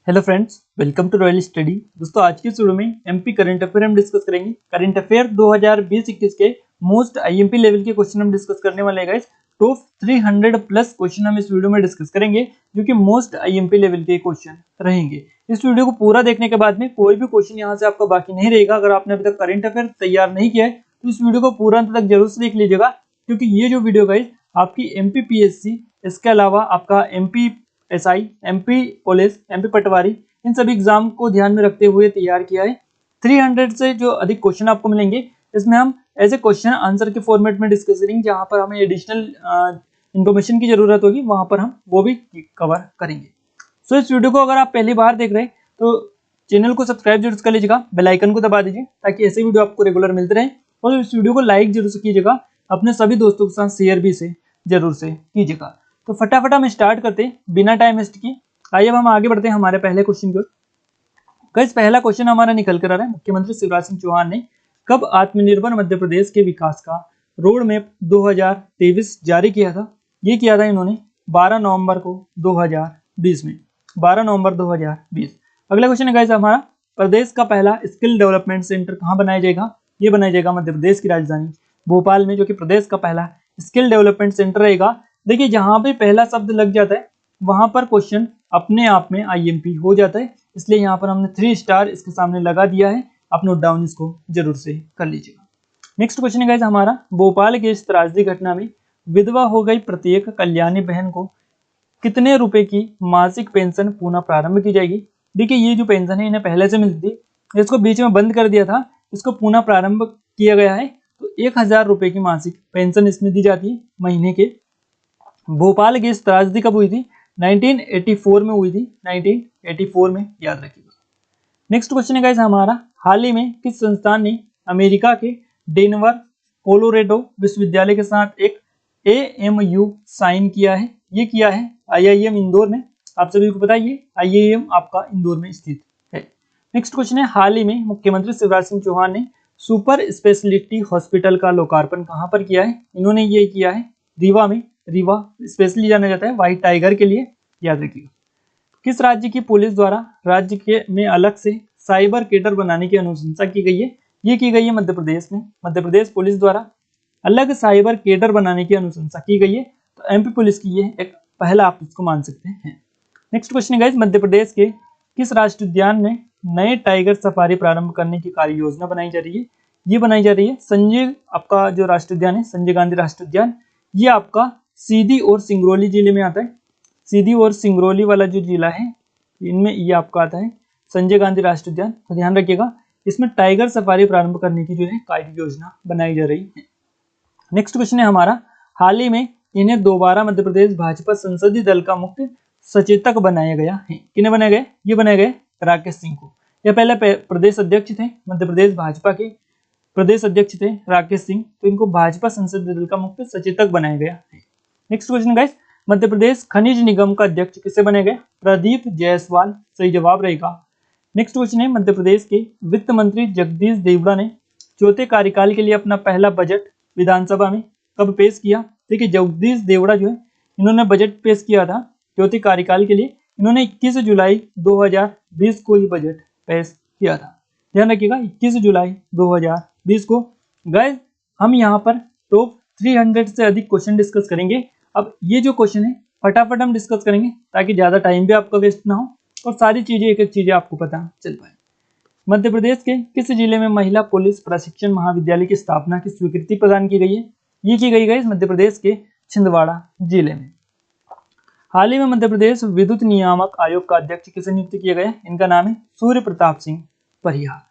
Hello friends, welcome to royal study. दोस्तों, आज की इस वीडियो में एमपी करंट अफेयर हम डिस्कस करेंगे। करंट अफेयर 2020-21 के मोस्ट आईएमपी लेवल के क्वेश्चन हम डिस्कस करने वाले हैं गाइस। टॉप 300 प्लस क्वेश्चन हम इस वीडियो में डिस्कस करेंगे, जो कि मोस्ट आईएमपी लेवल के क्वेश्चन रहेंगे। इस वीडियो को पूरा देखने के बाद में कोई भी क्वेश्चन यहाँ से आपका बाकी नहीं रहेगा। अगर आपने अभी तक करंट अफेयर तैयार नहीं किया है तो इस वीडियो को पूरा अंत तक जरूर से देख लीजिएगा, क्योंकि ये जो वीडियो गाइस आपकी एमपीपीएससी, इसके अलावा आपका MP SI, MP police, MP patwari, इन सभी एग्जाम को ध्यान में रखते हुए तैयार किया है। 300 से जो अधिक क्वेश्चन आपको मिलेंगे, इसमें हम ऐसे क्वेश्चन आंसर के फॉर्मेट में डिस्कस करेंगे। जहां पर हमें एडिशनल इंफॉर्मेशन की जरूरत होगी, वहां पर हम वो भी कवर करेंगे। सो इस वीडियो को अगर आप पहली बार देख रहे हैं तो चैनल को सब्सक्राइब जरूर कर लीजिएगा, बेल आइकन को दबा दीजिए ताकि ऐसे वीडियो आपको रेगुलर मिलते रहे। और इस वीडियो को लाइक जरूर से कीजिएगा, अपने सभी दोस्तों के साथ शेयर भी से जरूर से कीजिएगा। तो फटाफट हम स्टार्ट करते हैं बिना टाइम वेस्ट किए। आइए अब हम आगे बढ़ते हैं हमारे पहले क्वेश्चन की ओर। गाइस, पहला क्वेश्चन हमारा निकल कर आ रहा है, मुख्यमंत्री शिवराज सिंह चौहान ने कब आत्मनिर्भर मध्य प्रदेश के विकास का रोड मैप 2023 जारी किया था? ये किया था इन्होंने 12 नवंबर को 2020 में, 12 नवंबर 2020। अगला क्वेश्चन है गाइस हमारा, प्रदेश का पहला स्किल डेवलपमेंट सेंटर कहाँ बनाया जाएगा? ये बनाया जाएगा मध्य प्रदेश की राजधानी भोपाल में, जो कि प्रदेश का पहला स्किल डेवलपमेंट सेंटर रहेगा। देखिए, जहां पे पहला शब्द लग जाता है वहां पर क्वेश्चन अपने आप में आईएमपी हो जाता है, इसलिए यहाँ पर हमने 3 स्टार इसके सामने लगा दिया है। आप नोट डाउन इसको जरूर से कर लीजिएगा। नेक्स्ट क्वेश्चन है गाइस हमारा, भोपाल के इस त्रासदी घटना में विधवा हो गई प्रत्येक कल्याणी बहन को कितने रुपए की मासिक पेंशन पुनः प्रारंभ की जाएगी? देखिए, ये जो पेंशन है इन्हें पहले से मिलती थी, इसको बीच में बंद कर दिया था, इसको पुनः प्रारंभ किया गया है। तो 1000 रुपए की मासिक पेंशन इसमें दी जाती है महीने के। भोपाल की इस त्रासदी कब हुई थी? 1984 में हुई थी, 1984 में, याद रखिएगा। नेक्स्ट क्वेश्चन है गाइस हमारा, हाल ही में किस संस्थान ने अमेरिका के डेनवर कोलोरेडो विश्वविद्यालय के साथ एक एएमयू साइन किया है? ये किया है आईआईएम इंदौर में। आप सभी को पता है ये आईआईएम आपका इंदौर में स्थित है। नेक्स्ट क्वेश्चन है, हाल ही में मुख्यमंत्री शिवराज सिंह चौहान ने सुपर स्पेशलिटी हॉस्पिटल का लोकार्पण कहां पर किया है? इन्होंने ये किया है रीवा में। रीवा स्पेशली जाना जाता है व्हाइट टाइगर के लिए, याद रखिएगा। किस राज्य की पुलिस द्वारा राज्य के में अलग से साइबर कैडर बनाने की अनुशंसा की गई है? ये की गई है मध्य प्रदेश में। मध्य प्रदेश पुलिस द्वारा अलग साइबर कैडर बनाने की अनुशंसा की गई है। तो एमपी पुलिस की ये एक पहला आप इसको मान सकते हैं। नेक्स्ट क्वेश्चन है गाइस, मध्य प्रदेश के किस राष्ट्रीय उद्यान में नए टाइगर सफारी प्रारंभ करने की कार्य योजना बनाई जा रही है? ये बनाई जा रही है संजय, आपका जो राष्ट्रीय उद्यान है संजय गांधी राष्ट्रीय उद्यान, ये आपका सीधी और सिंगरौली जिले में आता है। सीधी और सिंगरौली वाला जो जिला है इनमें ये आपका आता है संजय गांधी राष्ट्रीय उद्यान। तो ध्यान रखिएगा, इसमें टाइगर सफारी प्रारंभ करने की जो है कार्य योजना बनाई जा रही है। नेक्स्ट क्वेश्चन है हमारा, हाल ही में इन्हें दोबारा मध्य प्रदेश भाजपा संसदीय दल का मुख्य सचेतक बनाया गया है। किन्हें बनाया गया? ये बनाया गया राकेश सिंह को। ये पहले प्रदेश अध्यक्ष थे मध्य प्रदेश भाजपा के, प्रदेश अध्यक्ष थे राकेश सिंह, तो इनको भाजपा संसदीय दल का मुख्य सचेतक बनाया गया है। Next question guys, Madhya Pradesh खनिज निगम का अध्यक्ष किसे बनाया गया? प्रदीप जायसवाल सही जवाब रहेगा। नेक्स्ट क्वेश्चन है, मध्य प्रदेश के वित्त मंत्री जगदीश देवड़ा ने चौथे कार्यकाल के लिए अपना पहला बजट विधानसभा में कब पेश किया? देखिए, जगदीश देवड़ा जो है इन्होंने बजट पेश किया था चौथे कार्यकाल के लिए। इन्होंने 21 जुलाई 2020 को ये बजट पेश किया था। ध्यान रखिएगा, 21 जुलाई 2020 को। गाइस, हम यहाँ पर टॉप 300 से अधिक क्वेश्चन डिस्कस करेंगे। अब ये जो क्वेश्चन है फटाफट हम डिस्कस करेंगे ताकि ज्यादा टाइम भी आपका वेस्ट ना हो और सारी चीजें एक एक चीजें आपको पता चल पाए। मध्य प्रदेश के किस जिले में महिला पुलिस प्रशिक्षण महाविद्यालय की स्थापना की स्वीकृति प्रदान की गई है? ये की गई है मध्य प्रदेश के छिंदवाड़ा जिले में। हाल ही में मध्य प्रदेश विद्युत नियामक आयोग का अध्यक्ष किसे नियुक्त किया गया? इनका नाम है सूर्य प्रताप सिंह परिहार।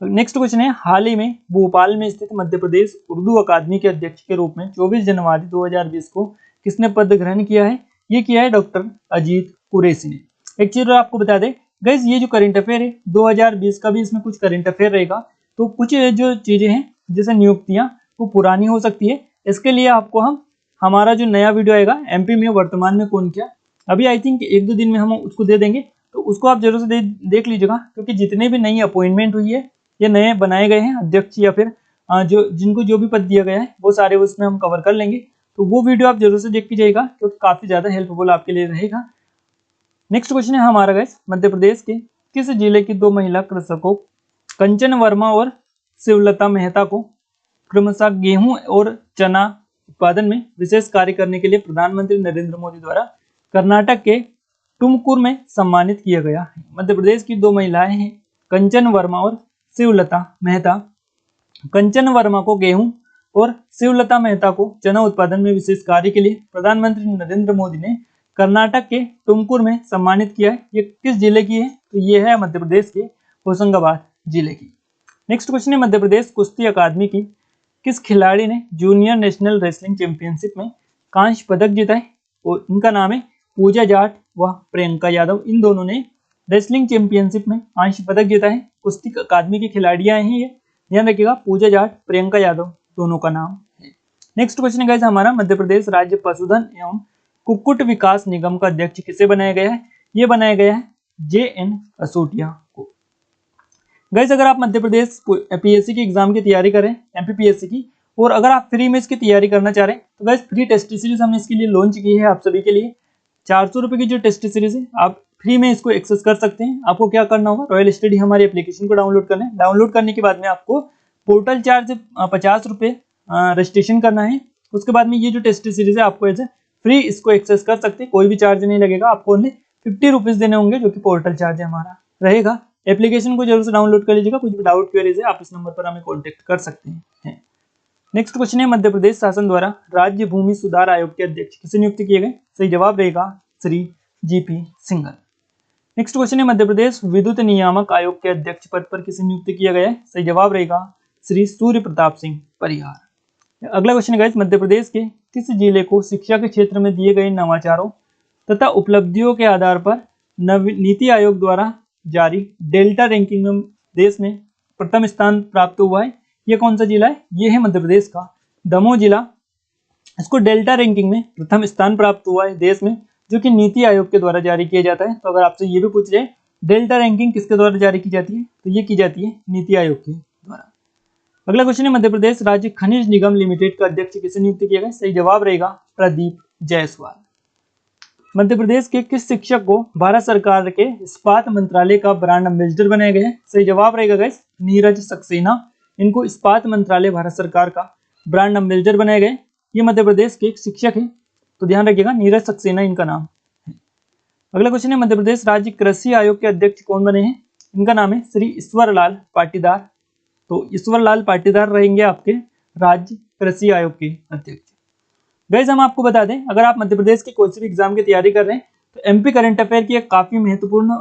नेक्स्ट क्वेश्चन है, हाल ही में भोपाल में स्थित मध्य प्रदेश उर्दू अकादमी के अध्यक्ष के रूप में 24 जनवरी 2020 को किसने पद ग्रहण किया है? ये किया है डॉक्टर अजीत कुरैशी ने। एक चीज आपको बता दें गाइस, ये जो करंट अफेयर है 2020 का भी इसमें कुछ करंट अफेयर रहेगा। तो कुछ जो चीजें हैं जैसे नियुक्तियां वो पुरानी हो सकती है। इसके लिए आपको हमारा जो नया वीडियो आएगा एमपी में वर्तमान में कौन क्या, अभी आई थिंक 1-2 दिन में हम उसको दे देंगे, तो उसको आप जरूर से देख लीजिएगा। क्योंकि जितने भी नई अपॉइंटमेंट हुई है ये नए बनाए गए हैं अध्यक्ष या फिर जो जिनको जो भी पद दिया गया है वो सारे उसमें हम कवर कर लेंगे। तो वो वीडियो आप जरूर से देख के जाइएगा, क्योंकि काफी ज्यादा हेल्पफुल आपके लिए रहेगा। नेक्स्ट क्वेश्चन है हमारा गाइस, मध्य प्रदेश के किस जिले की 2 महिला कृषकों कंचन वर्मा और शिवलता मेहता को क्रमशः गेहूं और चना उत्पादन में विशेष कार्य करने के लिए प्रधानमंत्री नरेंद्र मोदी द्वारा कर्नाटक के तुमकुर में सम्मानित किया गया है? मध्य प्रदेश की 2 महिलाएं हैं कंचन वर्मा और शिवलता मेहता। कंचन वर्मा को गेहूं और शिवलता मेहता को चना उत्पादन में विशेष कार्य के लिए प्रधानमंत्री नरेंद्र मोदी ने कर्नाटक के तुमकुर में सम्मानित किया है। ये किस जिले की है? तो ये है मध्य प्रदेश के होशंगाबाद जिले की। नेक्स्ट क्वेश्चन है, मध्य प्रदेश कुश्ती अकादमी की किस खिलाड़ी ने जूनियर नेशनल रेसलिंग चैंपियनशिप में कांस्य पदक जीता है? और इनका नाम है पूजा जाट व प्रियंका यादव। इन दोनों ने रेसलिंग चैंपियनशिप में कांस्य पदक जीता है। कुश्ती अकादमी की खिलाड़ियां हैं ये, ध्यान रखिएगा, पूजा जाट प्रियंका यादव दोनों का नाम है। नेक्स्ट क्वेश्चन है गाइस हमारा, मध्य प्रदेश राज्य पशुधन एवं कुक्कुट विकास निगम का अध्यक्ष किसे बनाया गया है? ये बनाया गया है JN असूटिया को। गाइस अगर आप मध्य प्रदेश PSC की एग्जाम की तैयारी करें, MPPSC की, और अगर आप फ्री में इसकी तैयारी करना चाह रहे हैं तो गाइस फ्री टेस्ट सीरीज हमने इसके लिए लॉन्च की है आप सभी के लिए। 400 रुपए की जो टेस्ट सीरीज है आप फ्री में इसको एक्सेस कर सकते हैं। आपको क्या करना होगा, रॉयल स्टडी हमारी एप्लीकेशन को डाउनलोड करना है। डाउनलोड करने के बाद में आपको पोर्टल चार्ज 50 रुपये रजिस्ट्रेशन करना है। उसके बाद में ये जो टेस्ट सीरीज है आपको एज फ्री इसको एक्सेस कर सकते हैं, कोई भी चार्ज नहीं लगेगा। आपको ओनली 50 रुपीज देने होंगे जो कि पोर्टल चार्ज हमारा रहेगा। एप्लीकेशन को जरूर से डाउनलोड कर लीजिएगा। कुछ भी डाउट क्वेरीज है आप इस नंबर पर हमें कॉन्टेक्ट कर सकते हैं। नेक्स्ट क्वेश्चन है, मध्य प्रदेश शासन द्वारा राज्य भूमि सुधार आयोग के अध्यक्ष किसे नियुक्त किए गए? सही जवाब रहेगा Shri GP Singhal. Next question है, मध्य प्रदेश विद्युत नियामक आयोग के अध्यक्ष पद पर किसे नियुक्त किया गया है? सही जवाब रहेगा श्री सूर्य प्रताप सिंह परिहार। अगला क्वेश्चन है, मध्य प्रदेश के किस जिले को शिक्षा के क्षेत्र में दिए गए नवाचारों तथा उपलब्धियों के आधार पर नीति आयोग द्वारा जारी डेल्टा रैंकिंग में देश में प्रथम स्थान प्राप्त हुआ है? ये कौन सा जिला है? ये है मध्य प्रदेश का दमोह जिला। इसको डेल्टा रैंकिंग में प्रथम स्थान प्राप्त हुआ है देश में, जो कि नीति आयोग के द्वारा जारी किया जाता है। तो अगर आपसे ये भी पूछ जाए डेल्टा रैंकिंग किसके द्वारा जारी की जाती है, तो ये की जाती है नीति आयोग के द्वारा। अगला क्वेश्चन है, मध्य प्रदेश राज्य खनिज निगम लिमिटेड का अध्यक्ष किसे नियुक्त किया गया? सही जवाब रहेगा प्रदीप जायसवाल। मध्य प्रदेश के किस शिक्षक को भारत सरकार के इस्पात मंत्रालय का ब्रांड एम्बेसडर बनाया गया है? सही जवाब रहेगा गाइस नीरज सक्सेना। इनको इस्पात मंत्रालय भारत सरकार का ब्रांड एम्बेसडर बनाया गया। ये मध्य प्रदेश के एक शिक्षक है, तो ध्यान रखिएगा नीरज सक्सेना इनका नाम है। अगला क्वेश्चन है, मध्य प्रदेश राज्य कृषि आयोग के अध्यक्ष कौन बने हैं? इनका नाम है श्री ईश्वर लाल पाटीदार। तो ईश्वर लाल पाटीदार रहेंगे आपके राज्य कृषि आयोग के अध्यक्ष। गाइस हम आपको बता दें, अगर आप मध्य प्रदेश की कोई भी एग्जाम की तैयारी कर रहे हैं तो MP करंट अफेयर की एक काफी महत्वपूर्ण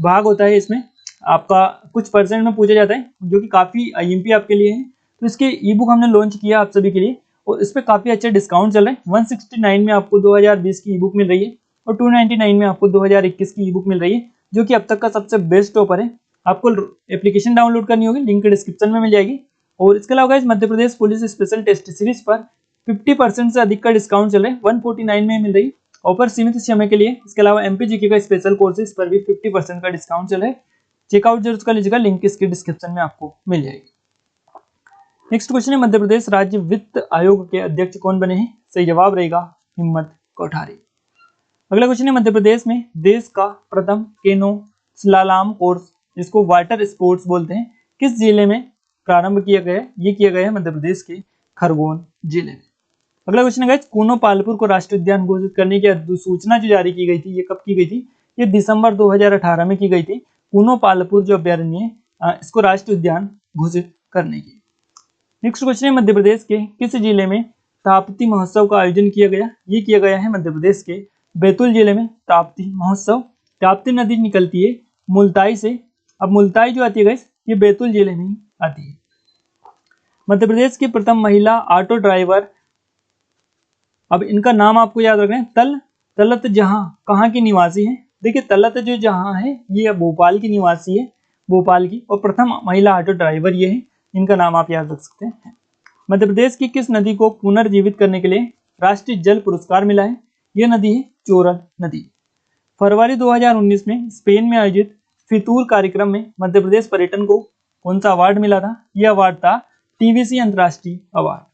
भाग होता है। इसमें आपका कुछ परसेंट में पूछा जाता है, जो कि काफी IMP आपके लिए है। तो इसके ई बुक हमने लॉन्च किया आप सभी के लिए, और इस पर काफी अच्छा डिस्काउंट चल रहा है। 169 में आपको 2020 की ई बुक मिल रही है, और 299 में आपको 2021 की ई बुक मिल रही है, जो कि अब तक का सबसे बेस्ट ऑफर है। आपको एप्लीकेशन डाउनलोड करनी होगी, लिंक डिस्क्रिप्शन में मिल जाएगी। और इसके अलावा guys Madhya Pradesh police special test series पर 50% से अधिक का डिस्काउंट चल रहा है, 149 में मिल रही है, ऑफर सीमित समय के लिए। इसके अलावा MPGK का स्पेशल कोर्सेज पर भी 50% का डिस्काउंट चल रहा है। चेकआउट जरूर कर लीजिएगा, लिंक इसके डिस्क्रिप्शन में आपको मिल जाएगी। नेक्स्ट क्वेश्चन है, मध्य प्रदेश राज्य वित्त आयोग के अध्यक्ष कौन बने हैं? सही जवाब रहेगा हिम्मत कोठारी। अगला क्वेश्चन है, मध्य प्रदेश में देश का प्रथम केनो स्लालॉम कोर्स, जिसको वाटर स्पोर्ट्स बोलते हैं, किस जिले में प्रारंभ किया गया? ये किया गया है मध्य प्रदेश के खरगोन जिले में। अगला क्वेश्चन है, कूनो पालपुर को राष्ट्रीय उद्यान घोषित करने की अधिसूचना जो जारी की गई थी, ये कब की गई थी? ये दिसंबर 2018 में की गई थी। कूनो पालपुर जो अभ्यारण्य है इसको राष्ट्रीय उद्यान घोषित करने की। नेक्स्ट क्वेश्चन है, मध्य प्रदेश के किस जिले में ताप्ती महोत्सव का आयोजन किया गया? ये किया गया है मध्य प्रदेश के बैतूल जिले में ताप्ती महोत्सव। ताप्ती नदी निकलती है मुल्ताई से। अब मुल्ताई जो आती है गाइस, ये बैतूल जिले में आती है। मध्य प्रदेश की प्रथम महिला ऑटो ड्राइवर, अब इनका नाम आपको याद रखना है, तलत जहां कहाँ की निवासी है? देखिए तलत जो जहां है ये भोपाल की निवासी है, भोपाल की, और प्रथम महिला ऑटो ड्राइवर ये है। इनका नाम आप याद रख सकते हैं। मध्य प्रदेश की किस नदी को पुनर्जीवित करने के लिए राष्ट्रीय जल पुरस्कार मिला है? यह नदी है चोरल नदी। फरवरी 2019 में स्पेन में आयोजित फितूर कार्यक्रम में मध्य प्रदेश पर्यटन को कौन सा अवार्ड मिला था? यह अवार्ड था TVC अंतर्राष्ट्रीय अवार्ड।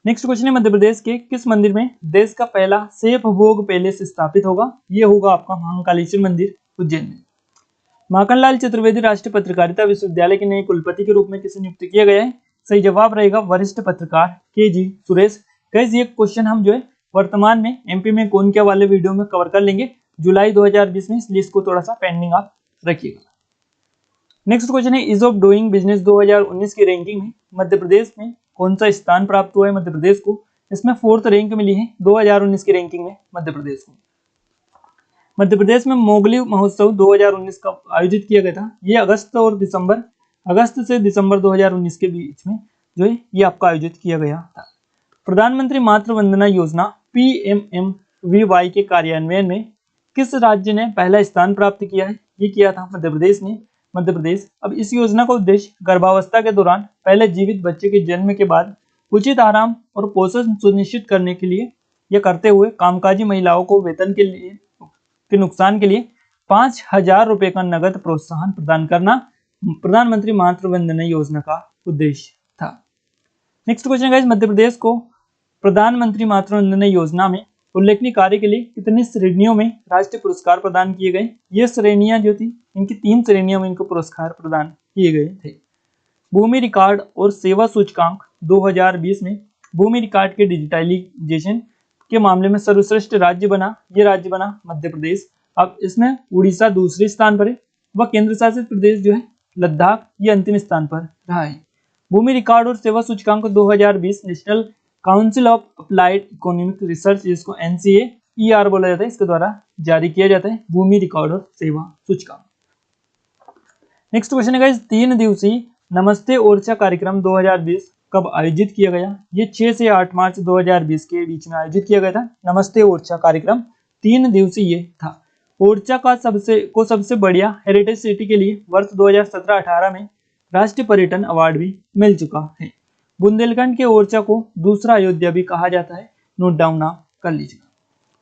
नेक्स्ट क्वेश्चन है मध्य प्रदेश के किस मंदिर में देश का पहला सेफ भोग पैलेस स्थापित होगा? ये होगा आपका महाकालेश्वर मंदिर उज्जैन में। माखन लाल चतुर्वेदी राष्ट्रीय पत्रकारिता विश्वविद्यालय के नए कुलपति के रूप में किसे नियुक्त किया गया है? सही जवाब रहेगा वरिष्ठ पत्रकार के.जी. सुरेश। गाइस ये क्वेश्चन हम जो है वर्तमान में एमपी में कौन क्या वाले वीडियो में कवर कर लेंगे जुलाई 2020 में, इसलिए इसको थोड़ा सा पेंडिंग आप रखिएगा। नेक्स्ट क्वेश्चन है इज ऑफ डूइंग बिजनेस 2019 की रैंकिंग में मध्य प्रदेश में कौन सा स्थान प्राप्त हुआ है मध्य प्रदेश को? इसमें 4th रैंक मिली है 2019 की रैंकिंग में मध्य प्रदेश को। मध्य प्रदेश में मोगली महोत्सव 2019 का आयोजित किया गया था। ये अगस्त से दिसंबर 2019 के बीच में जो है ये आपका आयोजित किया गया था। प्रधानमंत्री मातृ वंदना योजना PMMVY के कार्यान्वयन में किस राज्य ने पहला स्थान प्राप्त किया है? ये किया था मध्य प्रदेश ने। मध्य प्रदेश। अब इस योजना का उद्देश्य गर्भावस्था के दौरान पहले जीवित बच्चे के जन्म के बाद उचित आराम और पोषण सुनिश्चित करने के लिए या करते हुए कामकाजी महिलाओं को वेतन के नुकसान के लिए 5,000 रुपए का नगद प्रोत्साहन प्रदान करना प्रधानमंत्री मातृ वंदना योजना का उद्देश्य था। Next question guys, Madhya Pradesh को प्रधानमंत्री मातृ वंदना योजना में उल्लेखनीय कार्य के लिए कितनी श्रेणियों में राष्ट्रीय पुरस्कार प्रदान किए गए? ये श्रेणियां जो थी इनकी 3 श्रेणियों में इनको पुरस्कार प्रदान किए गए थे। भूमि रिकॉर्ड और सेवा सूचकांक 2020 में भूमि रिकॉर्ड के डिजिटलाइजेशन के मामले में सर्वश्रेष्ठ राज्य बना मध्य प्रदेश। अब इसमें उड़ीसा दूसरे स्थान पर है व केंद्र शासित प्रदेश जो है लद्दाख ये अंतिम स्थान पर रहा है। भूमि रिकॉर्ड और सेवा सूचकांक 2020 national council of applied economic research जिसको NCAER बोला जाता है, इसके द्वारा जारी किया जाता है भूमि रिकॉर्ड और सेवा सूचकांक। नेक्स्ट क्वेश्चन है गाइस, 3 दिवसीय नमस्ते ओरछा कार्यक्रम 2020 कब आयोजित किया गया? ये 6 से 8 मार्च 2020 के बीच में आयोजित किया गया था। नमस्ते ओरछा कार्यक्रम 3 दिवसीय था। ओरछा का सबसे बढ़िया हेरिटेज सिटी के लिए वर्ष 2017-18 में राष्ट्रीय पर्यटन अवार्ड भी मिल चुका है। बुंदेलखंड के ओरछा को दूसरा अयोध्या भी कहा जाता है, नोट डाउन आप कर लीजिएगा।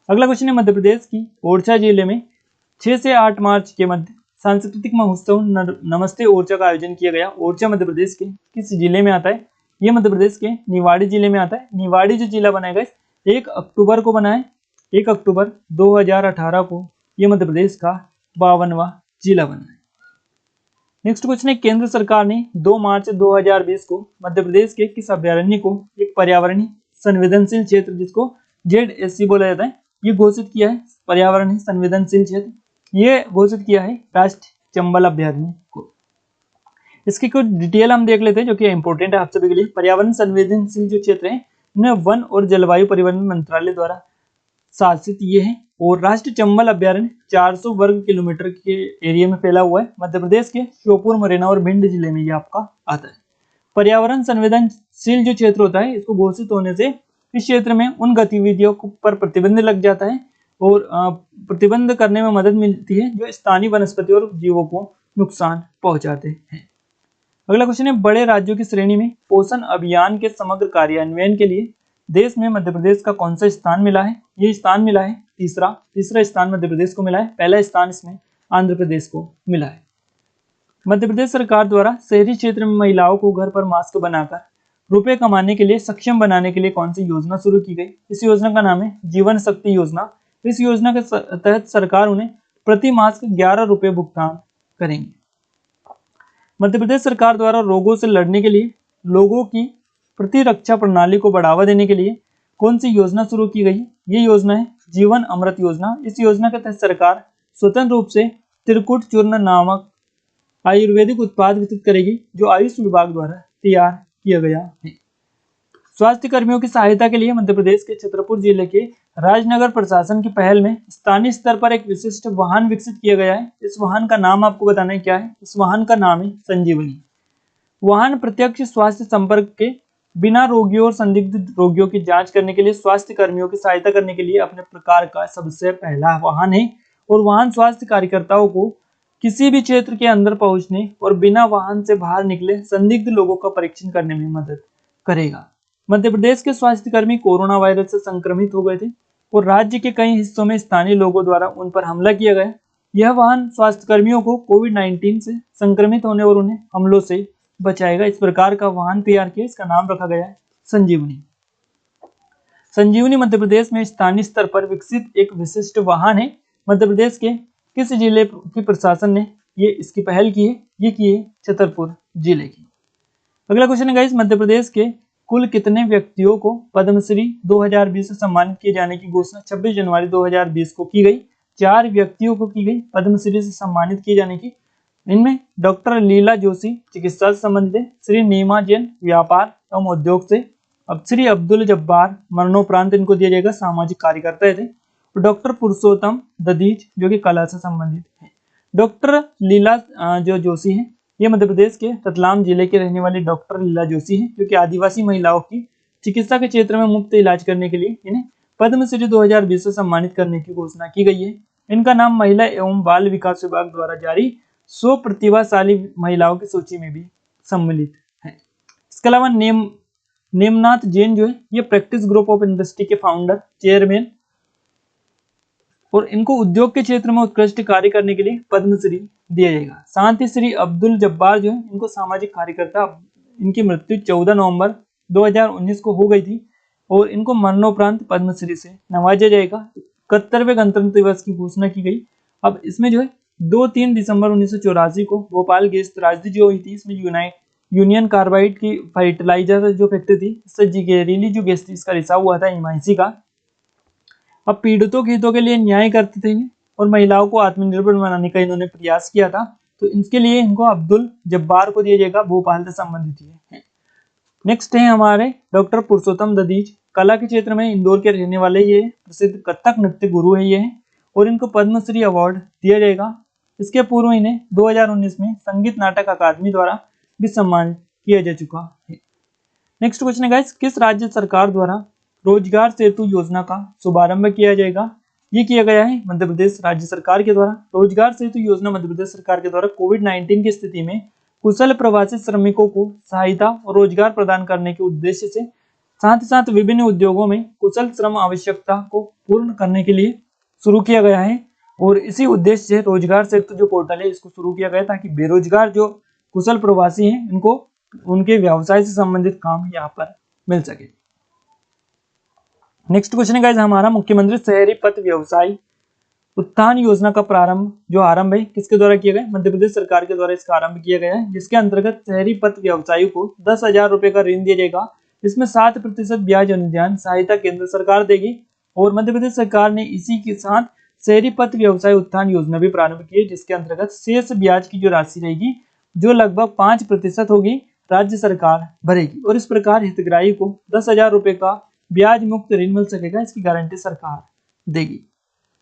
अगला क्वेश्चन है मध्य प्रदेश की ओरछा जिले में 6 से 8 मार्च के मध्य सांस्कृतिक महोत्सव नमस्ते ओरछा का आयोजन किया गया। ओरछा मध्य प्रदेश के किस जिले में आता है? ये मध्य प्रदेश के निवाड़ी जिले में आता है। निवाड़ी जो जिला बनाया गया 1 अक्टूबर को बना है, 1 अक्टूबर 2018 को ये मध्य प्रदेश का 52वां जिला बना है। नेक्स्ट क्वेश्चन है, केंद्र सरकार ने 2 मार्च 2020 को मध्य प्रदेश के किस अभ्यारण्य को एक पर्यावरणीय संवेदनशील क्षेत्र जिसको ZSC बोला जाता है ये घोषित किया है? पर्यावरणीय संवेदनशील क्षेत्र ये घोषित किया है राष्ट्रीय चंबल अभ्यारण्य को। इसकी कुछ डिटेल हम देख लेते हैं जो कि इंपॉर्टेंट है आप सभी के लिए। पर्यावरण संवेदनशील जो क्षेत्र है इन्हें वन और जलवायु परिवर्तन मंत्रालय द्वारा शासित ये है और राष्ट्रीय चंबल अभ्यारण्य 400 वर्ग किलोमीटर के एरिया में फैला हुआ है। मध्य प्रदेश के श्योपुर, मुरैना और भिंड जिले में ये आपका आता है। पर्यावरण संवेदनशील जो क्षेत्र होता है इसको घोषित होने से इस क्षेत्र में उन गतिविधियों पर प्रतिबंध लग जाता है और प्रतिबंध करने में मदद मिलती है जो स्थानीय वनस्पति और जीवों को नुकसान पहुंचाते हैं। अगला क्वेश्चन है, बड़े राज्यों की श्रेणी में पोषण अभियान के समग्र कार्यान्वयन के लिए देश में मध्य प्रदेश का कौन सा स्थान मिला है? ये स्थान मिला है तीसरा स्थान मध्य प्रदेश को मिला है। पहला स्थान इसमें आंध्र प्रदेश को मिला है। मध्य प्रदेश सरकार द्वारा शहरी क्षेत्र में महिलाओं को घर पर मास्क बनाकर रुपए कमाने के लिए सक्षम बनाने के लिए कौन सी योजना शुरू की गई? इस योजना का नाम है जीवन शक्ति योजना। इस योजना के तहत सरकार उन्हें प्रति मास्क 11 रुपए भुगतान करेंगे। मध्य प्रदेश सरकार द्वारा रोगों से लड़ने के लिए लोगों की प्रतिरक्षा प्रणाली को बढ़ावा देने के लिए कौन सी योजना शुरू की गई? ये योजना है जीवन अमृत योजना। इस योजना के तहत सरकार स्वतंत्र रूप से त्रिकुट चूर्ण नामक आयुर्वेदिक उत्पाद विकसित करेगी जो आयुष विभाग द्वारा तैयार किया गया है। स्वास्थ्य कर्मियों की सहायता के लिए मध्य प्रदेश के छतरपुर जिले के राजनगर प्रशासन की पहल में स्थानीय स्तर पर एक विशिष्ट वाहन विकसित किया गया है। इस वाहन का नाम आपको बताना है क्या है? इस वाहन का नाम है संजीवनी। वाहन प्रत्यक्ष स्वास्थ्य संपर्क के बिना रोगियों और संदिग्ध रोगियों की जांच करने के लिए स्वास्थ्य कर्मियों की सहायता करने के लिए अपने प्रकार का सबसे पहला वाहन है और वाहन स्वास्थ्य कार्यकर्ताओं को किसी भी क्षेत्र के अंदर पहुंचने और बिना वाहन से बाहर निकले संदिग्ध लोगों का परीक्षण करने में मदद करेगा। मध्य प्रदेश के स्वास्थ्य कर्मी कोरोना वायरस से संक्रमित हो गए थे और राज्य के कई हिस्सों में स्थानीय लोगों द्वारा उन पर हमला किया गया। यह वाहन स्वास्थ्य कर्मियों को कोविड-19 से संक्रमित होने और उन्हें हमलों से बचाएगा। इस प्रकार का वाहन तैयार किया, इसका नाम रखा गया है संजीवनी। संजीवनी मध्य प्रदेश में स्थानीय स्तर पर विकसित एक विशिष्ट वाहन है। मध्य प्रदेश के किस जिले की प्रशासन ने ये इसकी पहल की है? ये की है छतरपुर जिले की। अगला क्वेश्चन है गाइस, मध्य प्रदेश के कुल कितने व्यक्तियों को पद्मश्री 2020 से सम्मानित किए जाने की घोषणा 26 जनवरी 2020 को की गई? 4 व्यक्तियों को की गई पद्मश्री से सम्मानित किए जाने की। इनमें डॉक्टर लीला जोशी चिकित्सा से संबंधित है, श्री नीमा जैन व्यापार एवं उद्योग से, अब श्री अब्दुल जब्बार मरणोपरांत इनको दिया जाएगा सामाजिक कार्यकर्ता थे, और डॉक्टर पुरुषोत्तम दधीच जो कि कला से संबंधित है। डॉक्टर लीला जो जोशी है ये मध्य प्रदेश के रतलाम जिले के रहने वाले डॉक्टर लीला जोशी हैं, जो कि आदिवासी महिलाओं की चिकित्सा के क्षेत्र में मुफ्त इलाज करने के लिए इन्हें पद्मश्री 2020 से सम्मानित करने की घोषणा की गई है। इनका नाम महिला एवं बाल विकास विभाग द्वारा जारी 100 प्रतिभाशाली महिलाओं की सूची में भी सम्मिलित है। इसके अलावा नेमनाथ जैन जो है ये प्रैक्टिस ग्रुप ऑफ इंडस्ट्री के फाउंडर चेयरमैन, और इनको उद्योग के क्षेत्र में उत्कृष्ट कार्य करने के लिए पद्मश्री दिया जाएगा। साथ ही श्री अब्दुल जब्बार जो है इनको सामाजिक कार्यकर्ता, इनकी मृत्यु 14 नवंबर 2019 को हो गई थी, और इनको मरणोपरांत पद्मश्री से नवाजा जाएगा। 71वें गणतंत्र दिवस की घोषणा की गई। अब इसमें जो है 2-3 दिसंबर 1984 को भोपाल गैस त्रासदी जो हुई थी, इसमें यूनियन कार्बाइड की फर्टिलाइजर जो फैक्ट्री थी, इससे जहरीली जो गैस थी इसका रिसाव हुआ था MIC का। अब पीड़ितों के हितों के लिए न्याय करते थे और महिलाओं को आत्मनिर्भर बनाने का इन्होंने प्रयास किया था, तो इसके लिए इनको अब्दुल जब्बार को दिया जाएगा, भोपाल से संबंधित है। नेक्स्ट है हमारे डॉक्टर पुरुषोत्तम दधीच, कला के क्षेत्र में इंदौर के रहने वाले ये प्रसिद्ध कथक नृत्य गुरु है ये हैं, और इनको पद्मश्री अवार्ड दिया जाएगा। इसके पूर्व इन्हें 2019 में संगीत नाटक अकादमी द्वारा भी सम्मानित किया जा चुका है। नेक्स्ट क्वेश्चन है गाइस, किस राज्य सरकार द्वारा रोजगार सेतु योजना का शुभारंभ किया जाएगा? ये किया गया है मध्य प्रदेश राज्य सरकार के द्वारा। रोजगार सेतु योजना मध्य प्रदेश सरकार के द्वारा कोविड-19 की स्थिति में कुशल प्रवासी श्रमिकों को सहायता और रोजगार प्रदान करने के उद्देश्य से, साथ ही साथ विभिन्न उद्योगों में कुशल श्रम आवश्यकता को पूर्ण करने के लिए शुरू किया गया है। और इसी उद्देश्य से रोजगार सेतु जो पोर्टल है इसको शुरू किया गया ताकि बेरोजगार जो कुशल प्रवासी हैं इनको उनके व्यवसाय से संबंधित काम यहाँ पर मिल सके। नेक्स्ट क्वेश्चन है गाइस हमारा, मुख्यमंत्री शहरी पथ व्यवसाय उत्थान योजना का आरंभ है किसके द्वारा किया गया? मध्य प्रदेश सरकार के द्वारा इसका आरंभ किया गया है, जिसके अंतर्गत शहरी पथ व्यवसायियों को 10,000 रुपए का ऋण दिया जाएगा। इसमें 7% ब्याज अनुदान सहायता केंद्र सरकार देगी, और मध्य प्रदेश सरकार ने इसी के साथ शहरी पथ व्यवसाय उत्थान योजना भी प्रारंभ की है, जिसके अंतर्गत शेष ब्याज की जो राशि रहेगी जो लगभग 5% होगी राज्य सरकार भरेगी, और इस प्रकार हितग्राही को 10,000 रुपए का ब्याज मुक्त ऋण मिल सकेगा, इसकी गारंटी सरकार देगी।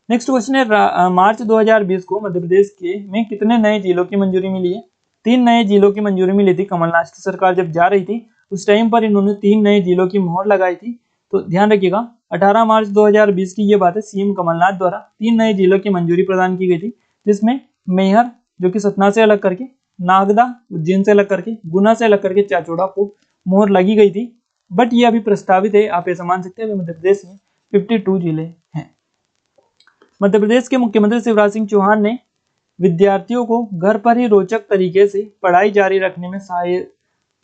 नेक्स्ट क्वेश्चन है, मार्च 2020 को मध्य प्रदेश में कितने नए जिलों की मंजूरी मिली है? 3 नए जिलों की मंजूरी मिली थी। कमलनाथ की सरकार जब जा रही थी उस टाइम पर इन्होंने 3 नए जिलों की मोहर लगाई थी, तो ध्यान रखिएगा 18 मार्च 2020 की ये बात है। CM कमलनाथ द्वारा 3 नए जिलों की मंजूरी प्रदान की गई थी, जिसमें मैहर जो कि सतना से अलग करके, नागदा उज्जैन से अलग करके, गुना से अलग करके चाचौड़ा को मोहर लगी गई थी, बट ये अभी प्रस्तावित है। आप ऐसा मान सकते हैं मध्य प्रदेश में 52 जिले हैं। मध्य प्रदेश के मुख्यमंत्री शिवराज सिंह चौहान ने विद्यार्थियों को घर पर ही रोचक तरीके से पढ़ाई जारी रखने में सहायक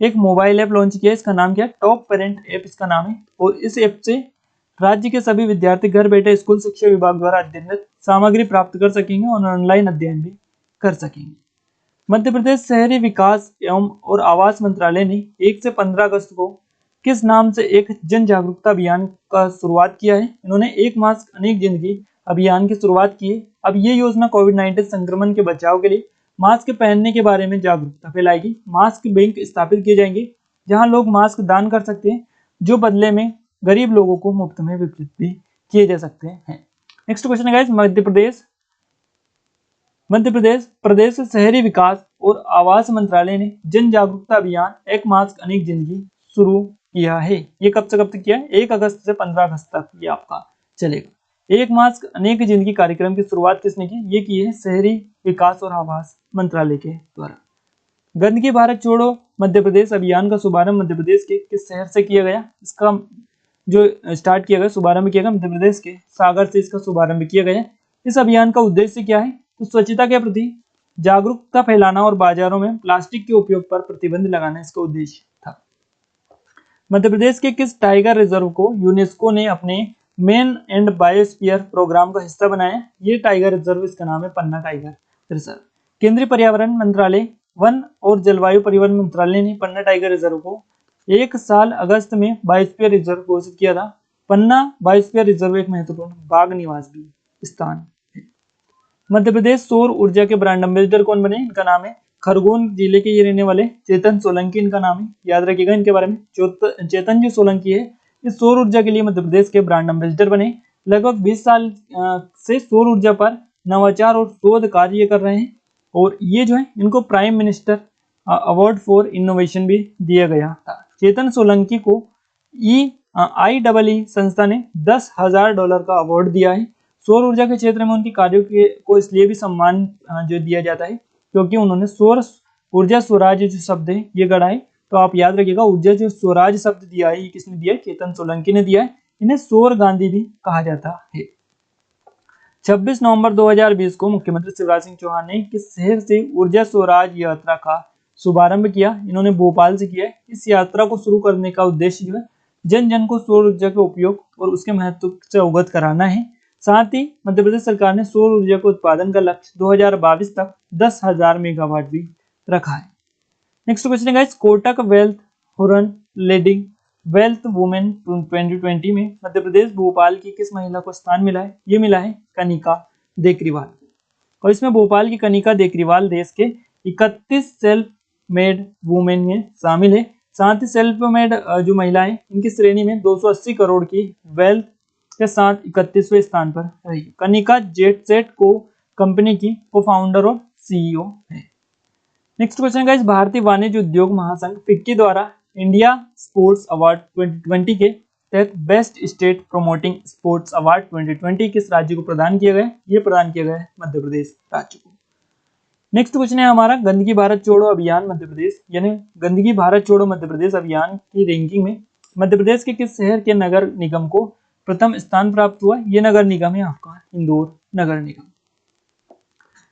एक मोबाइल ऐप लॉन्च किया। इसका नाम क्या है? टॉप पेरेंट ऐप इसका नाम है, और इस ऐप से राज्य के सभी विद्यार्थी घर बैठे स्कूल शिक्षा विभाग द्वारा अध्ययन सामग्री प्राप्त कर सकेंगे और ऑनलाइन अध्ययन भी कर सकेंगे। मध्य प्रदेश शहरी विकास एवं और आवास मंत्रालय ने 1 से 15 अगस्त को किस नाम से एक जन जागरूकता अभियान का शुरुआत किया है? इन्होंने एक मास्क अनेक जिंदगी अभियान की शुरुआत की है। अब ये योजना कोविड-19 संक्रमण के बचाव के लिए मास्क पहनने के बारे में जागरूकता फैलाएगी। मास्क बैंक स्थापित किए जाएंगे जहां लोग मास्क दान कर सकते हैं, जो बदले में गरीब लोगों को मुफ्त में वितरित भी किए जा सकते हैं। नेक्स्ट क्वेश्चन है गाइस, मध्य प्रदेश शहरी विकास और आवास मंत्रालय ने जन जागरूकता अभियान एक मास्क अनेक जिंदगी शुरू किया है। ये कब से कब तक किया है? 1 अगस्त से 15 अगस्त तक ये आपका चलेगा। एक मास्क अनेक जिंदगी कार्यक्रम की शुरुआत किसने की? ये की है शहरी विकास और आवास मंत्रालय के द्वारा। गंदगी भारत छोड़ो मध्य प्रदेश अभियान का शुभारंभ मध्य प्रदेश के किस शहर से किया गया? इसका जो स्टार्ट किया गया, शुभारंभ किया गया मध्य प्रदेश के सागर से इसका शुभारंभ किया गया। इस अभियान का उद्देश्य क्या है? तो स्वच्छता के प्रति जागरूकता फैलाना और बाजारों में प्लास्टिक के उपयोग पर प्रतिबंध लगाना इसका उद्देश्य था। मध्य प्रदेश के किस टाइगर रिजर्व को यूनेस्को ने अपने मेन एंड बायोस्फीयर प्रोग्राम का हिस्सा बनाया? ये टाइगर रिजर्व, इसका नाम है पन्ना टाइगर रिजर्व। केंद्रीय पर्यावरण मंत्रालय, वन और जलवायु परिवर्तन मंत्रालय ने पन्ना टाइगर रिजर्व को एक साल अगस्त में बायोस्फीयर रिजर्व घोषित किया था। पन्ना बायोस्फीयर रिजर्व एक महत्वपूर्ण बाघ निवास भी स्थान है। मध्य प्रदेश सौर ऊर्जा के ब्रांड एम्बेसडर कौन बने? इनका नाम है, खरगोन जिले के ये रहने वाले चेतन सोलंकी इनका नाम है, याद रखिएगा इनके बारे में। चेतन जी सोलंकी है, इस सौर ऊर्जा के लिए मध्य प्रदेश के ब्रांड एम्बेसडर बने। लगभग 20 साल से सौर ऊर्जा पर नवाचार और शोध कार्य कर रहे हैं, और ये जो है इनको prime minister award for innovation भी दिया गया था। चेतन सोलंकी को IEEE संस्था ने $10,000 का अवार्ड दिया है। सौर ऊर्जा के क्षेत्र में उनकी कार्यों को इसलिए भी सम्मान जो दिया जाता है क्योंकि उन्होंने सौर ऊर्जा स्वराज जो शब्द है ये गढ़ा है। तो आप याद रखिएगा, ऊर्जा जो स्वराज शब्द दिया है ये किसने दिया है? चेतन सोलंकी ने दिया है। इन्हें सौर गांधी भी कहा जाता है। 26 नवंबर 2020 को मुख्यमंत्री शिवराज सिंह चौहान ने किस शहर से ऊर्जा स्वराज यात्रा का शुभारंभ किया? इन्होंने भोपाल से किया है। इस यात्रा को शुरू करने का उद्देश्य जो है जन जन को सौर ऊर्जा के उपयोग और उसके महत्व से अवगत कराना है। साथ ही मध्य प्रदेश सरकार ने सौर ऊर्जा के उत्पादन का लक्ष्य 2022 तक 10,000 मेगावाट भी रखा है। नेक्स्ट क्वेश्चन है guys, Kotak wealth Huron leading wealth women 2020 में मध्य प्रदेश भोपाल की किस महिला को स्थान मिला है? ये मिला है कनिका देकरीवाल। और इसमें भोपाल की कनिका देकरीवाल देश के 31 सेल्फ मेड वुमेन में शामिल है। साथ ही सेल्फ मेड जो महिलाएं इनकी श्रेणी में 280 करोड़ की वेल्थ के साथ 31वें स्थान पर रही। कनिका जेटसेट को कंपनी की को फाउंडर और CEO है। नेक्स्ट क्वेश्चन गाइस, भारतीय वाणिज्य उद्योग महासंघ फिक्की द्वारा इंडिया स्पोर्ट्स अवार्ड 2020 के तहत best state promoting sports award 2020 किस राज्य को प्रदान किया गया? ये प्रदान किया गया है मध्य प्रदेश राज्य को। नेक्स्ट क्वेश्चन है हमारा, गंदगी भारत छोड़ो अभियान मध्य प्रदेश, यानी गंदगी भारत छोड़ो मध्य प्रदेश अभियान की रैंकिंग में मध्य प्रदेश के किस शहर के नगर निगम को प्रथम स्थान प्राप्त हुआ? ये नगर निगम है आपका इंदौर नगर निगम।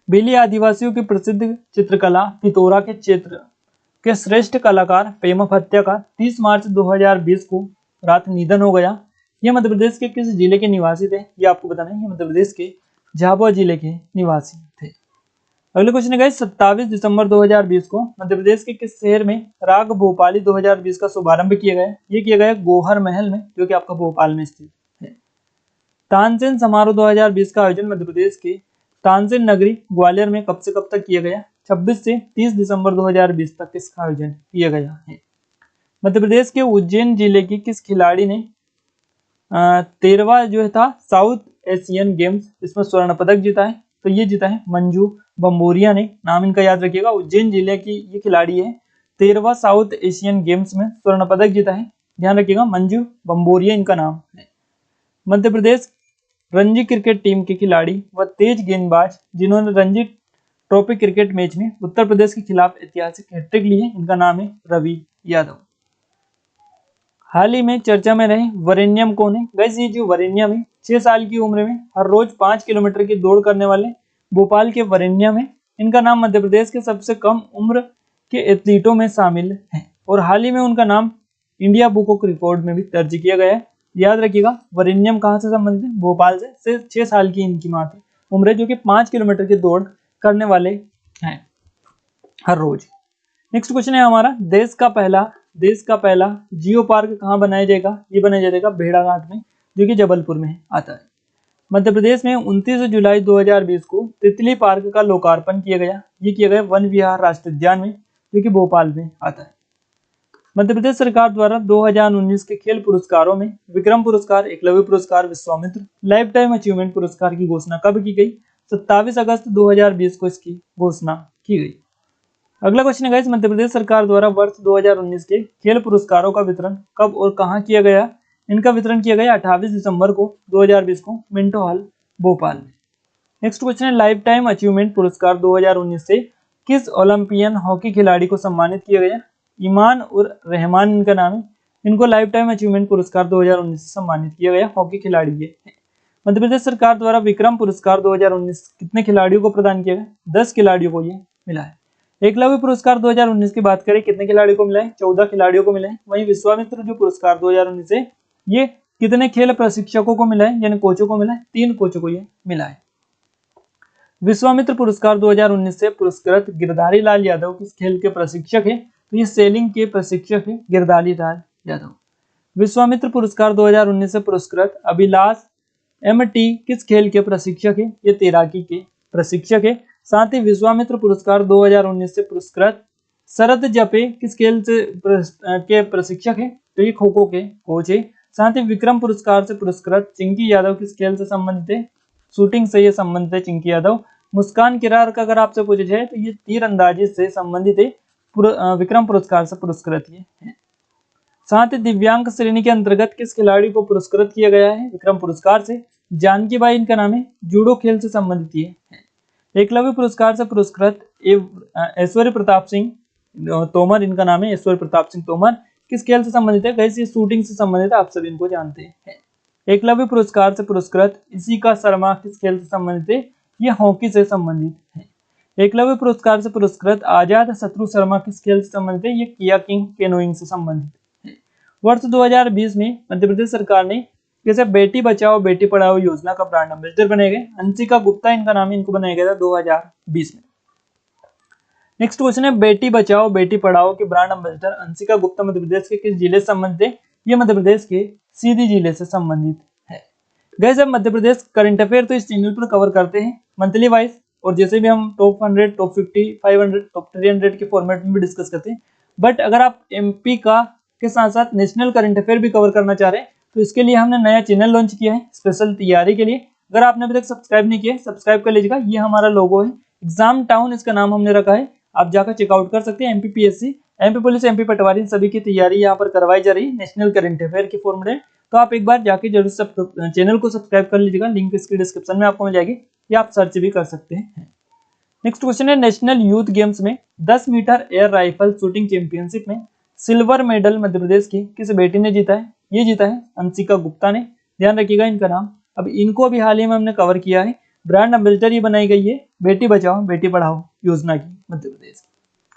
बेली आदिवासियों की प्रसिद्ध चित्रकला पिथौरा के क्षेत्र के श्रेष्ठ कलाकार पेमा फत्या का 30 मार्च 2020 को रात निधन हो गया। यह मध्य प्रदेश के किस जिले के निवासी थे? ये आपको बताना है, ये मध्य प्रदेश के झाबुआ जिले के निवासी थे। अगले क्वेश्चन है गाइस, 27 दिसंबर 2020 को मध्य प्रदेश के किस शहर में राग भोपाली 2020 का शुभारंभ किया गया? ये किया गया गोहर महल में, जो कि आपका भोपाल में स्थित है। तानसेन समारोह 2020 का आयोजन मध्य प्रदेश के तानसेन नगरी ग्वालियर में कब से कब तक किया गया? 26 से 30 दिसंबर 2020 तक इसका आयोजन किया गया है। मध्य प्रदेश के उज्जैन जिले की किस खिलाड़ी ने 13वां जो था साउथ एशियन गेम्स इसमें स्वर्ण पदक जीता है? तो ये जीता है मंजू बम्बोरिया ने, नाम इनका याद रखिएगा। उज्जैन जिले की ये खिलाड़ी है, 13वां साउथ एशियन गेम्स में स्वर्ण पदक जीता है, ध्यान रखिएगा, मंजू बम्बोरिया इनका नाम है। मध्य प्रदेश रणजी क्रिकेट टीम के खिलाड़ी व तेज गेंदबाज जिन्होंने रणजी ट्रॉफी क्रिकेट मैच में उत्तर प्रदेश के खिलाफ ऐतिहासिक हैट्रिक ली है, इनका नाम है रवि यादव। हाल ही में चर्चा में रहे वरेण्यम कौन है? वैसे ये जो वरेण्यम है 6 साल की उम्र में हर रोज 5 किलोमीटर की दौड़ करने वाले भोपाल के वरेण्यम है। इनका नाम मध्य प्रदेश के सबसे कम उम्र के एथलीटों में शामिल है और हाल ही में उनका नाम इंडिया बुक ऑफ रिकॉर्ड में भी दर्ज किया गया है। याद रखिएगा, वरेण्यम कहाँ से संबंधित है? भोपाल से 6 साल की इनकी मात्र उम्र है, जो कि 5 किलोमीटर की दौड़ करने वाले हैं हर रोज। नेक्स्ट क्वेश्चन है हमारा, देश का पहला जियो पार्क कहाँ बनाया जाएगा? ये बनाया जाएगा भेड़ाघाट में, जो कि जबलपुर में आता है। मध्य प्रदेश में 29 जुलाई 2020 को तितली पार्क का लोकार्पण किया गया। ये किया गया वन विहार राष्ट्रीय उद्यान में, जो कि भोपाल में आता है। मध्य प्रदेश सरकार द्वारा 2019 के खेल पुरस्कारों में विक्रम पुरस्कार, एकलव्य पुरस्कार, विश्वामित्र लाइफ टाइम अचीवमेंट पुरस्कार की घोषणा कब की गई? 27 अगस्त 2020 को इसकी घोषणा की गई। अगला क्वेश्चन है गाइस, मध्य प्रदेश सरकार द्वारा वर्ष 2019 के खेल पुरस्कारों का वितरण कब और कहां किया गया? इनका वितरण किया गया 28 दिसंबर को 2020 को मिंटो हॉल भोपाल में। नेक्स्ट क्वेश्चन है, लाइफ टाइम अचीवमेंट पुरस्कार 2019 से किस ओलंपियन हॉकी खिलाड़ी को सम्मानित किया गया? ईमान उर रहमान इनका नाम है। इनको लाइफ टाइम अचीवमेंट पुरस्कार 2019 से सम्मानित किया गया, हॉकी खिलाड़ी ये है। मध्य प्रदेश सरकार द्वारा विक्रम पुरस्कार 2019 कितने खिलाड़ियों को प्रदान किया गया? 10 खिलाड़ियों को ये मिला है। एकलव्य पुरस्कार 2019 की बात करें, कितने खिलाड़ियों को मिला है? 14 खिलाड़ियों को मिला है। वहीं विश्वामित्र जो पुरस्कार 2019 है, ये कितने खेल प्रशिक्षकों को मिला है, यानी कोचों को मिला है? 3 कोचों को ये मिला है। विश्वामित्र पुरस्कार 2019 से पुरस्कृत गिरधारी लाल यादव किस खेल के प्रशिक्षक है? तो ये सेलिंग के प्रशिक्षक है गिरधारी लाल यादव। विश्वामित्र पुरस्कार 2019 से पुरस्कृत अभिलाष एमटी किस खेल के प्रशिक्षक है? ये तैराकी के प्रशिक्षक है। साथ ही विश्वामित्र पुरस्कार 2019 से पुरस्कृत शरद जपे किस खेल से के प्रशिक्षक है? तो ये खो खो के कोच है। साथ ही विक्रम पुरस्कार से पुरस्कृत चिंकी यादव किस खेल से संबंधित है? शूटिंग से ये संबंधित है चिंकी यादव। मुस्कान किरार का अगर आपसे पूछा जाए तो ये तीरंदाजी से संबंधित है, विक्रम पुरस्कार से पुरस्कृत ये है। साथ ही दिव्यांग श्रेणी के अंतर्गत किस खिलाड़ी को पुरस्कृत किया गया है विक्रम पुरस्कार से? जानकी बाई इनका नाम है, जूडो खेल से संबंधित ये है। एकलव्य पुरस्कार से पुरस्कृत ऐश्वर्य प्रताप सिंह तोमर इनका नाम है, ऐश्वर्य प्रताप सिंह तोमर किस खेल से संबंधित है? कैसे शूटिंग से संबंधित है, आप सभी इनको जानते हैं। एकलव्य पुरस्कार से पुरस्कृत इशिका शर्मा किस खेल से संबंधित है? ये हॉकी से संबंधित है। एकलव्य पुरस्कार से पुरस्कृत आजाद शत्रु शर्मा किस खेल से संबंधित है? ये कियाकिंग कैनोइंग से संबंधित है। वर्ष 2020 में मध्य प्रदेश सरकार ने जैसे बेटी बचाओ बेटी पढ़ाओ योजना का ब्रांड एम्बेसडर बनाए गए, अंशिका गुप्ता इनका नाम है, इनको बनाया गया था 2020 में। नेक्स्ट क्वेश्चन है, बेटी बचाओ बेटी पढ़ाओ के ब्रांड एम्बेसडर अंशिका गुप्ता मध्य प्रदेश के किस जिले से संबंधित है? ये मध्य प्रदेश के सीधी जिले से संबंधित है। गैस अब मध्य प्रदेश करंट अफेयर तो इस चैनल पर कवर करते हैं मंथली वाइज, और जैसे भी हम टॉप 100, टॉप 50, 500, टॉप 300 के फॉर्मेट में भी डिस्कस करते हैं। बट अगर आप एमपी का के साथ साथ नेशनल करंट अफेयर भी कवर करना चाह रहे हैं तो इसके लिए हमने नया चैनल लॉन्च किया है स्पेशल तैयारी के लिए। अगर आपने अभी तक सब्सक्राइब नहीं किया सब्सक्राइब कर लीजिएगा। ये हमारा लोगो है, एग्जाम टाउन इसका नाम हमने रखा है, आप जाकर चेकआउट कर सकते हैं। एमपीपीएससी, एमपी पुलिस, एमपी पटवारी सभी की तैयारी यहाँ पर करवाई जा रही है नेशनल करंट अफेयर के फॉर्मेट में। तो आप एक बार जाके जरूर चैनल को सब्सक्राइब कर लीजिएगा, लिंक इसकी डिस्क्रिप्शन में आपको मिल जाएगी, या आप सर्च भी कर सकते हैं। नेक्स्ट क्वेश्चन है, नेशनल यूथ गेम्स में 10 meter air rifle shooting championship में सिल्वर मेडल मध्य प्रदेश की किस बेटी ने जीता है? ये जीता है अंशिका गुप्ता ने, ध्यान रखिएगा इनका नाम। अब इनको अभी हाल ही में हमने कवर किया है, ब्रांड एम्बेसडर ये बनाई गई है बेटी बचाओ बेटी पढ़ाओ योजना की मध्य प्रदेश की।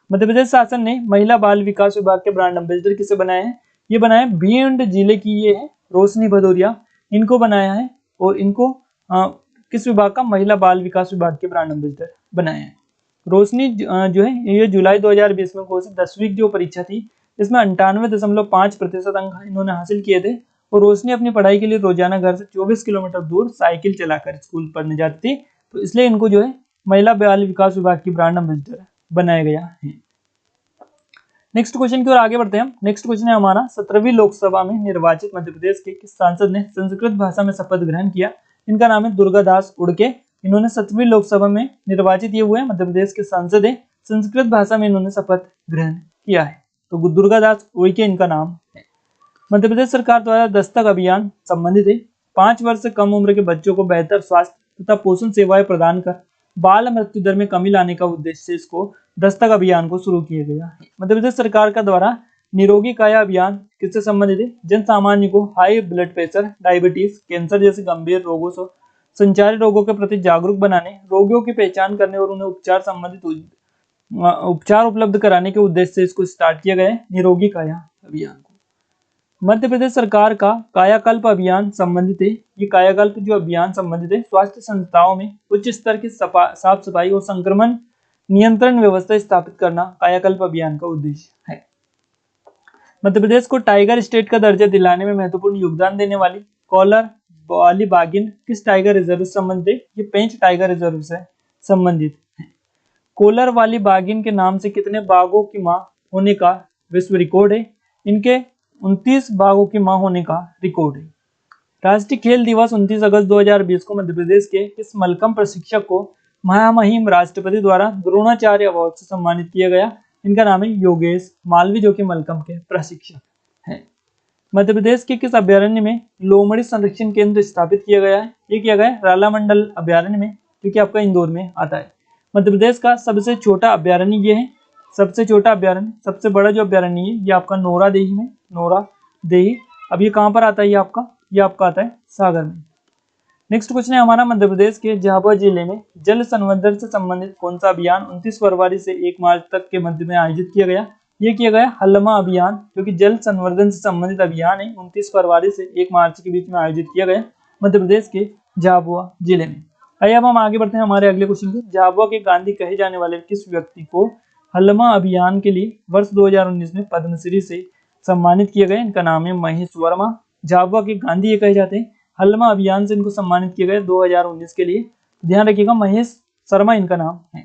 मध्य प्रदेश शासन ने महिला बाल विकास विभाग के ब्रांड एम्बेसडर किसे बनाए हैं? ये बनाया भिंड जिले की ये है रोशनी भदौरिया, इनको बनाया है। और इनको किस विभाग का? महिला बाल विकास विभाग के ब्रांड एम्बेसडर बनाया है। रोशनी जो है ये जुलाई 2020 में घोषित 10वीं जो परीक्षा थी इसमें 98.5% अंक इन्होंने हासिल किए थे। और रोशनी अपनी पढ़ाई के लिए रोजाना घर से 24 किलोमीटर दूर साइकिल चलाकर स्कूल पढ़ने जाती थी, तो इसलिए इनको जो है महिला बाल विकास विभाग की ब्रांड एम्बेसडर बनाया गया है। नेक्स्ट क्वेश्चन की ओर आगे बढ़ते हैं हम। नेक्स्ट क्वेश्चन है हमारा, 17वीं लोकसभा में निर्वाचित मध्य प्रदेश के किस सांसद ने संस्कृत भाषा में शपथ ग्रहण किया? इनका नाम है दुर्गादास उड़के, इन्होंने 17वीं लोकसभा में निर्वाचित ये हुए मध्य प्रदेश के सांसद है, संस्कृत भाषा में इन्होंने शपथ ग्रहण किया है, तो दुर्गादास उड़के इनका नाम है। मध्य प्रदेश सरकार द्वारा दस्तक अभियान संबंधित है, 5 वर्ष से कम उम्र के बच्चों को बेहतर स्वास्थ्य तथा पोषण सेवाएं प्रदान कर बाल मृत्यु दर में कमी लाने का उद्देश्य से इसको दस्तक अभियान को शुरू किया गया है। मध्य प्रदेश सरकार का द्वारा निरोगी काया अभियान किससे संबंधित है? जन सामान्य को high blood pressure, diabetes, cancer जैसे गंभीर रोगों से संचारी रोगों के प्रति जागरूक बनाने, रोगियों की पहचान करने और उन्हें उपचार संबंधित उपचार उपलब्ध कराने के उद्देश्य से इसको स्टार्ट किया गया है निरोगी काया अभियान को। मध्य प्रदेश सरकार का कायाकल्प अभियान संबंधित है, ये कायाकल्प जो अभियान संबंधित है स्वास्थ्य संस्थाओं में उच्च स्तर की साफ सफाई और संक्रमण नियंत्रण व्यवस्था स्थापित करना कायाकल्प अभियान का उद्देश्य है। मध्य प्रदेश को टाइगर स्टेट का दर्जा दिलाने में महत्वपूर्ण योगदान देने वाली कोलर वाली बागिन किस टाइगर रिजर्व से संबंधित है? ये पेंच टाइगर रिजर्व से संबंधित है। कोलर वाली बागिन के नाम से कितने बाघों की मां होने का विश्व रिकॉर्ड है? इनके 29 बाघों की मां होने का रिकॉर्ड है। राष्ट्रीय खेल दिवस 29 अगस्त 2020 को मध्य प्रदेश के किस मलखंभ प्रशिक्षक को महामहिम राष्ट्रपति द्वारा द्रोणाचार्य अवार्ड से सम्मानित किया गया? इनका नाम है योगेश मालवी, जो कि मलखंभ के प्रशिक्षक हैं। मध्य प्रदेश के किस अभ्यारण्य में लोमड़ी संरक्षण केंद्र स्थापित किया गया है? ये किया गया है राला मंडल अभ्यारण्य में, जो कि आपका इंदौर में आता है। मध्य प्रदेश का सबसे छोटा अभ्यारण्य ये है, सबसे छोटा अभ्यारण्य। सबसे बड़ा जो अभ्यारण्य है ये आपका नोरा देही में, नोरा देही। अब ये कहाँ पर आता है? ये आपका आता है सागर में। नेक्स्ट क्वेश्चन है हमारा, मध्य प्रदेश के झाबुआ जिले में जल संवर्धन से संबंधित कौन सा अभियान 29 फरवरी से 1 मार्च तक के मध्य में आयोजित किया गया? ये किया गया हल्मा अभियान, जो कि जल संवर्धन से संबंधित अभियान है, 29 फरवरी से 1 मार्च के बीच में आयोजित किया गया मध्य प्रदेश के झाबुआ जिले में। आइए अब हम आगे बढ़ते हैं हमारे अगले क्वेश्चन की। झाबुआ के गांधी कहे जाने वाले किस व्यक्ति को हल्मा अभियान के लिए वर्ष 2019 में पद्मश्री से सम्मानित किया गया? इनका नाम है महेश वर्मा। झाबुआ के गांधी ये कहे जाते हैं, हल्मा अभियान से इनको सम्मानित किया गया 2019 के लिए। ध्यान रखिएगा, महेश शर्मा इनका नाम है।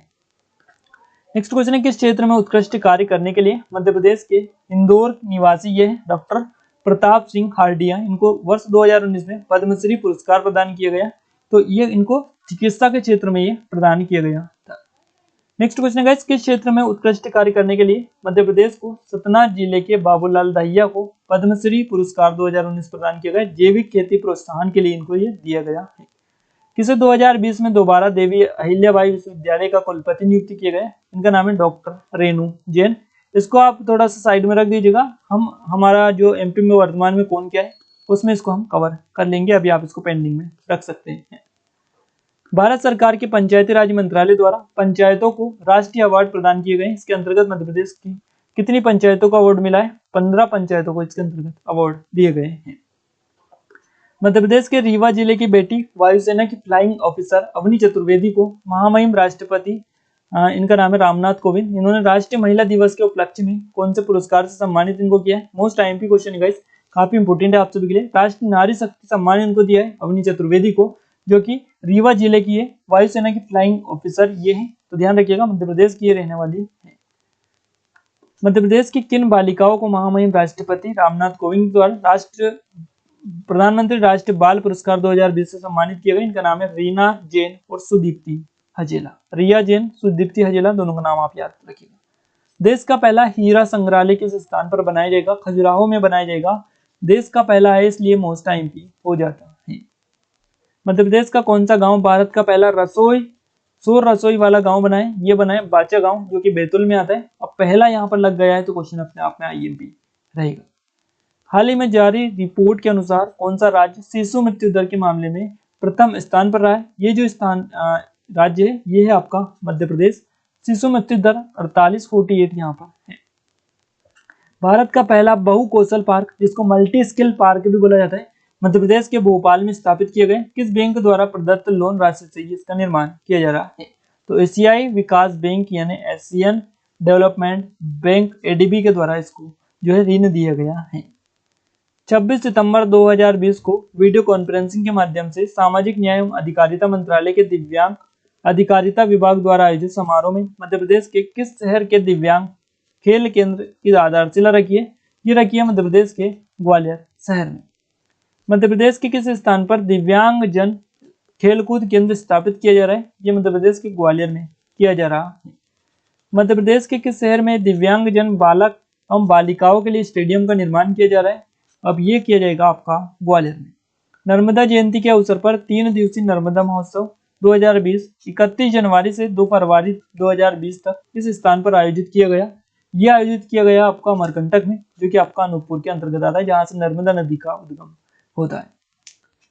नेक्स्ट क्वेश्चन है, किस क्षेत्र में उत्कृष्ट कार्य करने के लिए मध्य प्रदेश के इंदौर निवासी ये है डॉक्टर प्रताप सिंह हार्डिया, इनको वर्ष 2019 में पद्मश्री पुरस्कार प्रदान किया गया। तो ये इनको चिकित्सा के क्षेत्र में ये प्रदान किया गया था। नेक्स्ट क्वेश्चन है, किस क्षेत्र में उत्कृष्ट कार्य करने के लिए मध्य प्रदेश को सतना जिले के बाबूलाल दहिया को पद्मश्री पुरस्कार 2019 प्रदान किया गया? जैविक खेती प्रोत्साहन के लिए इनको ये दिया गया है। किसे 2020 में दोबारा देवी अहिल्याबाई विश्वविद्यालय का कुलपति नियुक्त किया गया? इनका नाम है डॉक्टर रेणु जैन। इसको आप थोड़ा सा साइड में रख दीजिएगा, हम हमारा जो एमपी में वर्तमान में कौन क्या है उसमें इसको हम कवर कर लेंगे, अभी आप इसको पेंडिंग में रख सकते हैं। भारत सरकार के पंचायती राज मंत्रालय द्वारा पंचायतों को राष्ट्रीय अवार्ड प्रदान किए गए। इसके अंतर्गत मध्य प्रदेश की कितनी पंचायतों को अवार्ड मिला है? 15 पंचायतों को इसके अंतर्गत अवार्ड दिए गए हैं। मध्य प्रदेश के रीवा जिले की बेटी वायुसेना की फ्लाइंग ऑफिसर अवनी चतुर्वेदी को महामहिम राष्ट्रपति इनका नाम है रामनाथ कोविंद, इन्होंने राष्ट्रीय महिला दिवस के उपलक्ष्य में कौन से पुरस्कार से सम्मानित इनको किया है? मोस्ट आईएमपी क्वेश्चन गाइस, काफी इंपोर्टेंट है आप सभी के लिए। राष्ट्रीय नारी शक्ति सम्मान इनको दिया है अवनी चतुर्वेदी को, जो कि रीवा जिले की है, वायुसेना की फ्लाइंग ऑफिसर ये है। तो ध्यान रखिएगा, मध्य प्रदेश की ये रहने वाली है। मध्य प्रदेश की किन बालिकाओं को महामहिम राष्ट्रपति रामनाथ कोविंद द्वारा प्रधानमंत्री राष्ट्रीय बाल पुरस्कार 2020 से सम्मानित किया गया? इनका नाम है रीना जैन और सुदीप्ति हजेला। रिया जैन, सुदीप्ति हजेला, दोनों का नाम आप याद रखिएगा। देश का पहला हीरा संग्रहालय किस स्थान पर बनाया जाएगा? खजुराहो में बनाया जाएगा। देश का पहला है इसलिए मोस्ट आईएमपी हो जाता है। मध्य प्रदेश का कौन सा गांव भारत का पहला सौर रसोई वाला गांव बना है? ये बना है बाचा गांव, जो कि बैतूल में आता है। अब पहला यहाँ पर लग गया है तो क्वेश्चन अपने आप में आईएमपी रहेगा। हाल ही में जारी रिपोर्ट के अनुसार कौन सा राज्य शिशु मृत्यु दर के मामले में प्रथम स्थान पर रहा है? ये जो स्थान राज्य है ये है आपका मध्य प्रदेश। शिशु मृत्यु दर 48 यहाँ पर है। भारत का पहला बहुकौशल पार्क, जिसको मल्टी स्किल पार्क भी बोला जाता है, मध्य प्रदेश के भोपाल में स्थापित किए गए। किस बैंक द्वारा प्रदत्त लोन राशि से इसका निर्माण किया जा रहा है? तो एशियाई विकास बैंक यानी एशियन डेवलपमेंट बैंक एडीबी के द्वारा इसको जो है ऋण दिया गया है। 26 सितंबर 2020 को वीडियो कॉन्फ्रेंसिंग के माध्यम से सामाजिक न्याय एवं अधिकारिता मंत्रालय के दिव्यांग अधिकारिता विभाग द्वारा आयोजित समारोह में मध्य प्रदेश के किस शहर के दिव्यांग खेल केंद्र की आधारशिला रखी है? ये रखी है मध्य प्रदेश के ग्वालियर शहर में। मध्य प्रदेश के किस स्थान पर दिव्यांग जन खेलकूद केंद्र स्थापित किया जा रहा है? ये मध्य प्रदेश के ग्वालियर में किया जा रहा है। मध्य प्रदेश के किस शहर में दिव्यांग जन बालक एवं बालिकाओं के लिए स्टेडियम का निर्माण किया जा रहा है? अब ये किया जाएगा आपका ग्वालियर में। नर्मदा जयंती के अवसर पर 3 दिवसीय नर्मदा महोत्सव 2020 31 जनवरी से 2 फरवरी 2020 तक इस स्थान पर आयोजित किया गया। यह आयोजित किया गया आपका अमरकंटक में, जो कि आपका अनूपपुर के अंतर्गत आता है, जहां से नर्मदा नदी का उद्गम होता है।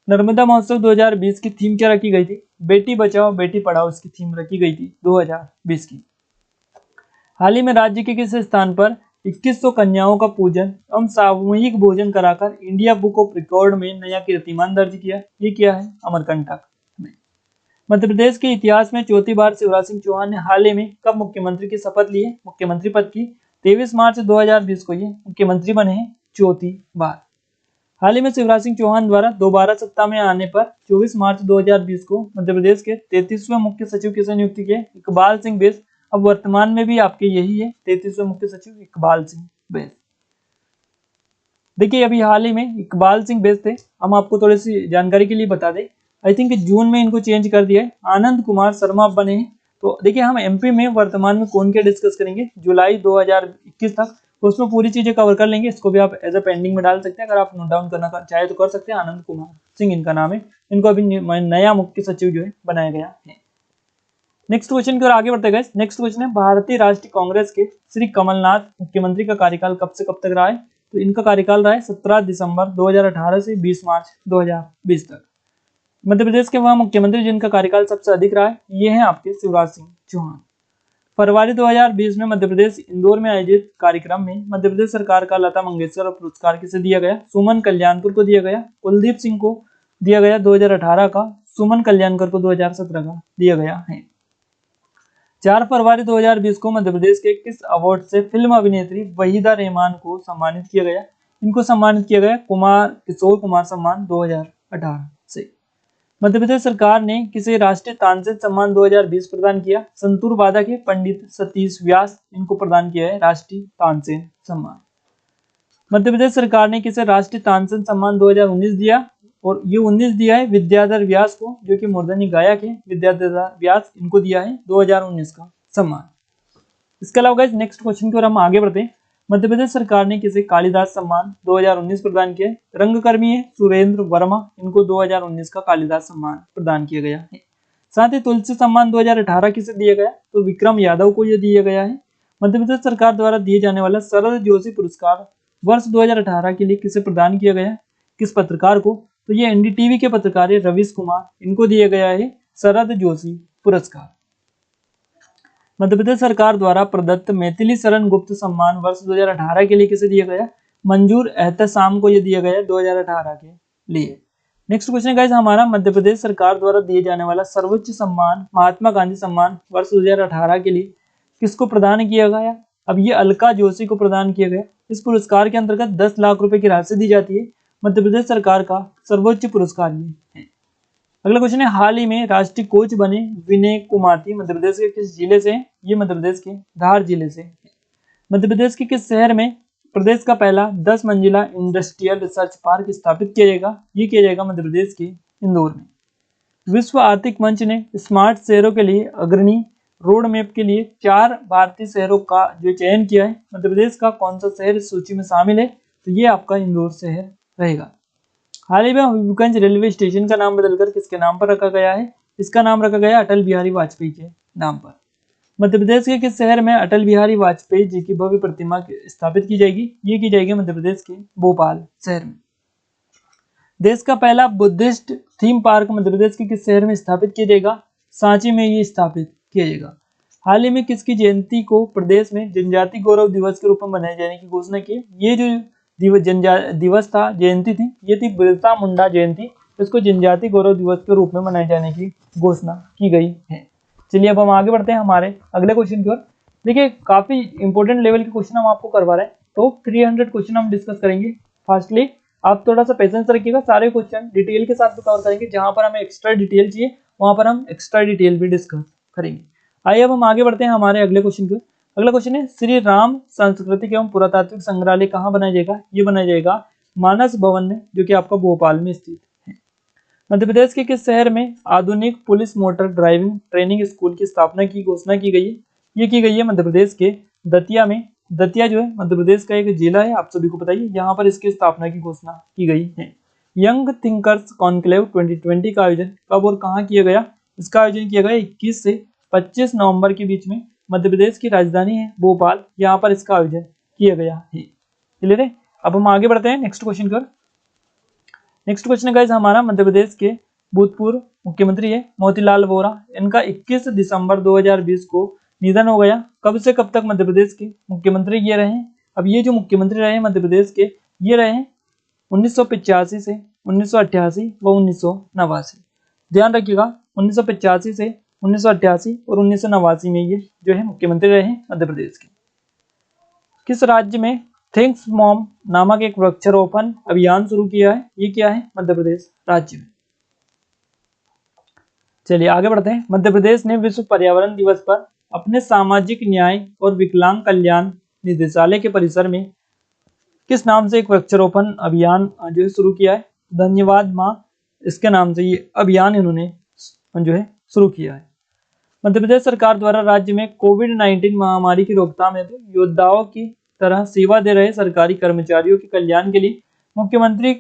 नर्मदा महोत्सव 2020 की थीम क्या रखी गई थी? बेटी बचाओ बेटी पढ़ाओ इसकी थीम रखी गई थी 2020 की। हाल ही में राज्य के किस स्थान पर 2100 कन्याओं का पूजन एवं सामूहिक भोजन कराकर इंडिया बुक ऑफ रिकॉर्ड में नया कीर्तिमान दर्ज किया? ये क्या है? अमरकंटक में। मध्य प्रदेश के इतिहास में चौथी बार शिवराज सिंह चौहान ने हाल ही में कब मुख्यमंत्री की शपथ ली है? मुख्यमंत्री पद की 23 मार्च 2020 को ये मुख्यमंत्री बने हैं चौथी बार। हाल ही में शिवराज सिंह चौहान द्वारा दोबारा सत्ता में आने पर 24 मार्च 2020 को मध्य प्रदेश के 33वें मुख्य सचिव किसे नियुक्त किए? इकबाल सिंह बैस। अब वर्तमान में भी आपके यही है 33वें मुख्य सचिव इकबाल सिंह बैस। देखिए अभी हाल ही में इकबाल सिंह बैस थे, हम आपको थोड़ी सी जानकारी के लिए बता दें, आई थिंक जून में इनको चेंज कर दिया है, आनंद कुमार शर्मा बने हैं। तो देखिए हम एमपी में वर्तमान में कौन के डिस्कस करेंगे जुलाई 2021 तक, तो उसमें पूरी चीजें कवर कर लेंगे। इसको भी आप एज ए पेंडिंग में डाल सकते हैं, अगर आप नोट डाउन करना चाहे तो कर सकते हैं। आनंद कुमार सिंह इनका नाम है, इनको अभी नया मुख्य सचिव जो है बनाया गया है। नेक्स्ट क्वेश्चन की ओर आगे बढ़ते गए। नेक्स्ट क्वेश्चन है भारतीय राष्ट्रीय कांग्रेस के श्री कमलनाथ मुख्यमंत्री का कार्यकाल कब से कब तक रहा है? तो इनका कार्यकाल रहा है 17 दिसंबर 2018 से 20 मार्च 2020 तक। मध्य प्रदेश के वह मुख्यमंत्री जिनका कार्यकाल सबसे अधिक रहा है ये है आपके शिवराज सिंह चौहान। फरवरी 2020 में मध्य प्रदेश इंदौर में आयोजित कार्यक्रम में मध्य प्रदेश सरकार का लता मंगेशकर पुरस्कार किसे दिया गया? सुमन कल्याणपुर को दिया गया। कुलदीप सिंह को दिया गया 2018 का, सुमन कल्याणकर को 2017 का दिया गया है। 4 फरवरी 2020 को मध्य प्रदेश के किस अवार्ड से फिल्म अभिनेत्री वहीदा रहमान को सम्मानित किया गया? इनको सम्मानित किया गया किशोर कुमार सम्मान 2018 से। मध्य प्रदेश सरकार ने किसे राष्ट्रीय तानसेन सम्मान 2020 प्रदान किया? संतूर वादा के पंडित सतीश व्यास इनको प्रदान किया है राष्ट्रीय तानसेन सम्मान। मध्य प्रदेश सरकार ने किसे राष्ट्रीय तानसेन सम्मान 2019 दिया? और ये 19 दिया है विद्याधर व्यास को, जो कि मूर्धन्य गायक है। विद्याधर व्यास इनको दिया है 2019 का सम्मान। इसके अलावा गाइस नेक्स्ट क्वेश्चन की ओर हम आगे बढ़ते हैं। मध्य प्रदेश सरकार ने किसे कालिदास सम्मान 2019 प्रदान किया है? रंगकर्मी है सुरेंद्र वर्मा, इनको 2019 का कालिदास सम्मान प्रदान किया गया है। साथ ही तुलसी सम्मान 2018 किसे दिया गया? तो विक्रम यादव को यह दिया गया है। मध्य प्रदेश सरकार द्वारा दिए जाने वाला शरद जोशी पुरस्कार वर्ष 2018 के लिए किसे प्रदान किया गया? किस पत्रकार को? तो ये एनडीटीवी के पत्रकार है रवीश कुमार, इनको दिया गया है शरद जोशी पुरस्कार। मध्य प्रदेश सरकार द्वारा प्रदत्त मैथिली शरण गुप्त सम्मान वर्ष 2018 के लिए किसे दिया गया? मंजूर एहतसाम को यह दिया गया 2018 के लिए। नेक्स्ट क्वेश्चन गाइस हमारा, मध्य प्रदेश सरकार द्वारा दिए जाने वाला सर्वोच्च सम्मान महात्मा गांधी सम्मान वर्ष 2018 के लिए किसको प्रदान किया गया? अब ये अलका जोशी को प्रदान किया गया। इस पुरस्कार के अंतर्गत 10 लाख रुपए की राशि दी जाती है। मध्य प्रदेश सरकार का सर्वोच्च पुरस्कार ये है। अगला क्वेश्चन है, हाल ही में राष्ट्रीय कोच बने विनय कुमाती मध्य प्रदेश के किस जिले से? ये मध्य प्रदेश के धार जिले से। मध्य प्रदेश के किस शहर में प्रदेश का पहला 10 मंजिला इंडस्ट्रियल रिसर्च पार्क स्थापित किया जाएगा? ये किया जाएगा मध्य प्रदेश के इंदौर में। विश्व आर्थिक मंच ने स्मार्ट शहरों के लिए अग्रणी रोड मैप के लिए 4 भारतीय शहरों का जो चयन किया है। मध्य प्रदेश का कौन सा शहर इस सूची में शामिल है? तो ये आपका इंदौर शहर रहेगा। हाल ही में हबीबगंज रेलवे स्टेशन का नाम बदलकर किसके नाम पर रखा गया है? इसका नाम रखा गया अटल बिहारी वाजपेयी के नाम पर। मध्य प्रदेश के किस शहर में अटल बिहारी वाजपेयी जी की भव्य प्रतिमा स्थापित की जाएगी? ये की जाएगी मध्य प्रदेश के भोपाल शहर में। देश का पहला Buddhist theme park Madhya Pradesh के किस शहर में स्थापित किया जाएगा? सांची में ये स्थापित किया जाएगा। हाल ही में किसकी जयंती को प्रदेश में जनजाति गौरव दिवस के रूप में मनाए जाने की घोषणा की? ये जो दिवस था, जयंती थी, ये थी बिरसा मुंडा जयंती। इसको जनजाति गौरव दिवस के रूप में मनाए जाने की घोषणा की गई है। चलिए अब हम आगे बढ़ते हैं हमारे अगले क्वेश्चन की ओर। देखिए काफी इंपॉर्टेंट लेवल के क्वेश्चन हम आपको करवा रहे हैं, तो 300 क्वेश्चन हम डिस्कस करेंगे। फास्टली आप थोड़ा सा पेशेंस रखिएगा, सारे क्वेश्चन डिटेल के साथ कवर करेंगे। जहां पर हमें एक्स्ट्रा डिटेल चाहिए वहां पर हम एक्स्ट्रा डिटेल भी डिस्कस करेंगे। आइए अब हम आगे बढ़ते हैं हमारे अगले क्वेश्चन की ओर। अगला क्वेश्चन है, श्री राम सांस्कृतिक एवं पुरातात्विक संग्रहालय कहाँ बनाया जाएगा? ये बनाया जाएगा मानस भवन में, जो कि आपका भोपाल में स्थित है। मध्य प्रदेश के किस शहर में आधुनिक police motor driving training school की स्थापना की घोषणा की गई है? ये की गई है मध्य प्रदेश के दतिया में। दतिया जो है मध्य प्रदेश का एक जिला है, आप सभी को बताइए, यहाँ पर इसकी स्थापना की घोषणा की गई है। यंग थिंकर्स कॉन्क्लेव 2020 का आयोजन कब और कहाँ किया गया? इसका आयोजन किया गया 21 से 25 नवंबर के बीच में। मध्य प्रदेश की राजधानी है भोपाल, यहाँ पर इसका आयोजन किया गया है। क्लियर है? अब हम आगे बढ़ते हैं नेक्स्ट क्वेश्चन की ओर। नेक्स्ट क्वेश्चन है गाइस हमारा, मध्य प्रदेश के भूतपूर्व मुख्यमंत्री है मोतीलाल वोरा। इनका 21 दिसंबर 2020 को निधन हो गया। कब से कब तक मध्य प्रदेश के मुख्यमंत्री ये रहे? अब ये जो मुख्यमंत्री रहे मध्य प्रदेश के, ये रहे 1985 से 1988 व 1989। ध्यान रखिएगा 1985 से 1988 और 1989 में ये जो है मुख्यमंत्री रहे मध्य प्रदेश के। किस राज्य में थिंक्स मॉम नामक एक वृक्षारोपण अभियान शुरू किया है? ये क्या है? मध्य प्रदेश राज्य में। चलिए आगे बढ़ते हैं। मध्य प्रदेश ने विश्व पर्यावरण दिवस पर अपने सामाजिक न्याय और विकलांग कल्याण निदेशालय के परिसर में किस नाम से एक वृक्षारोपण अभियान जो है शुरू किया है? धन्यवाद माँ, इसके नाम से ये अभियान इन्होंने जो है शुरू किया है। मध्य प्रदेश सरकार द्वारा राज्य में कोविड-19 महामारी की रोकथाम हेतु योद्धाओं की तरह सेवा दे रहे सरकारी कर्मचारियों के कल्याण के लिए मुख्यमंत्री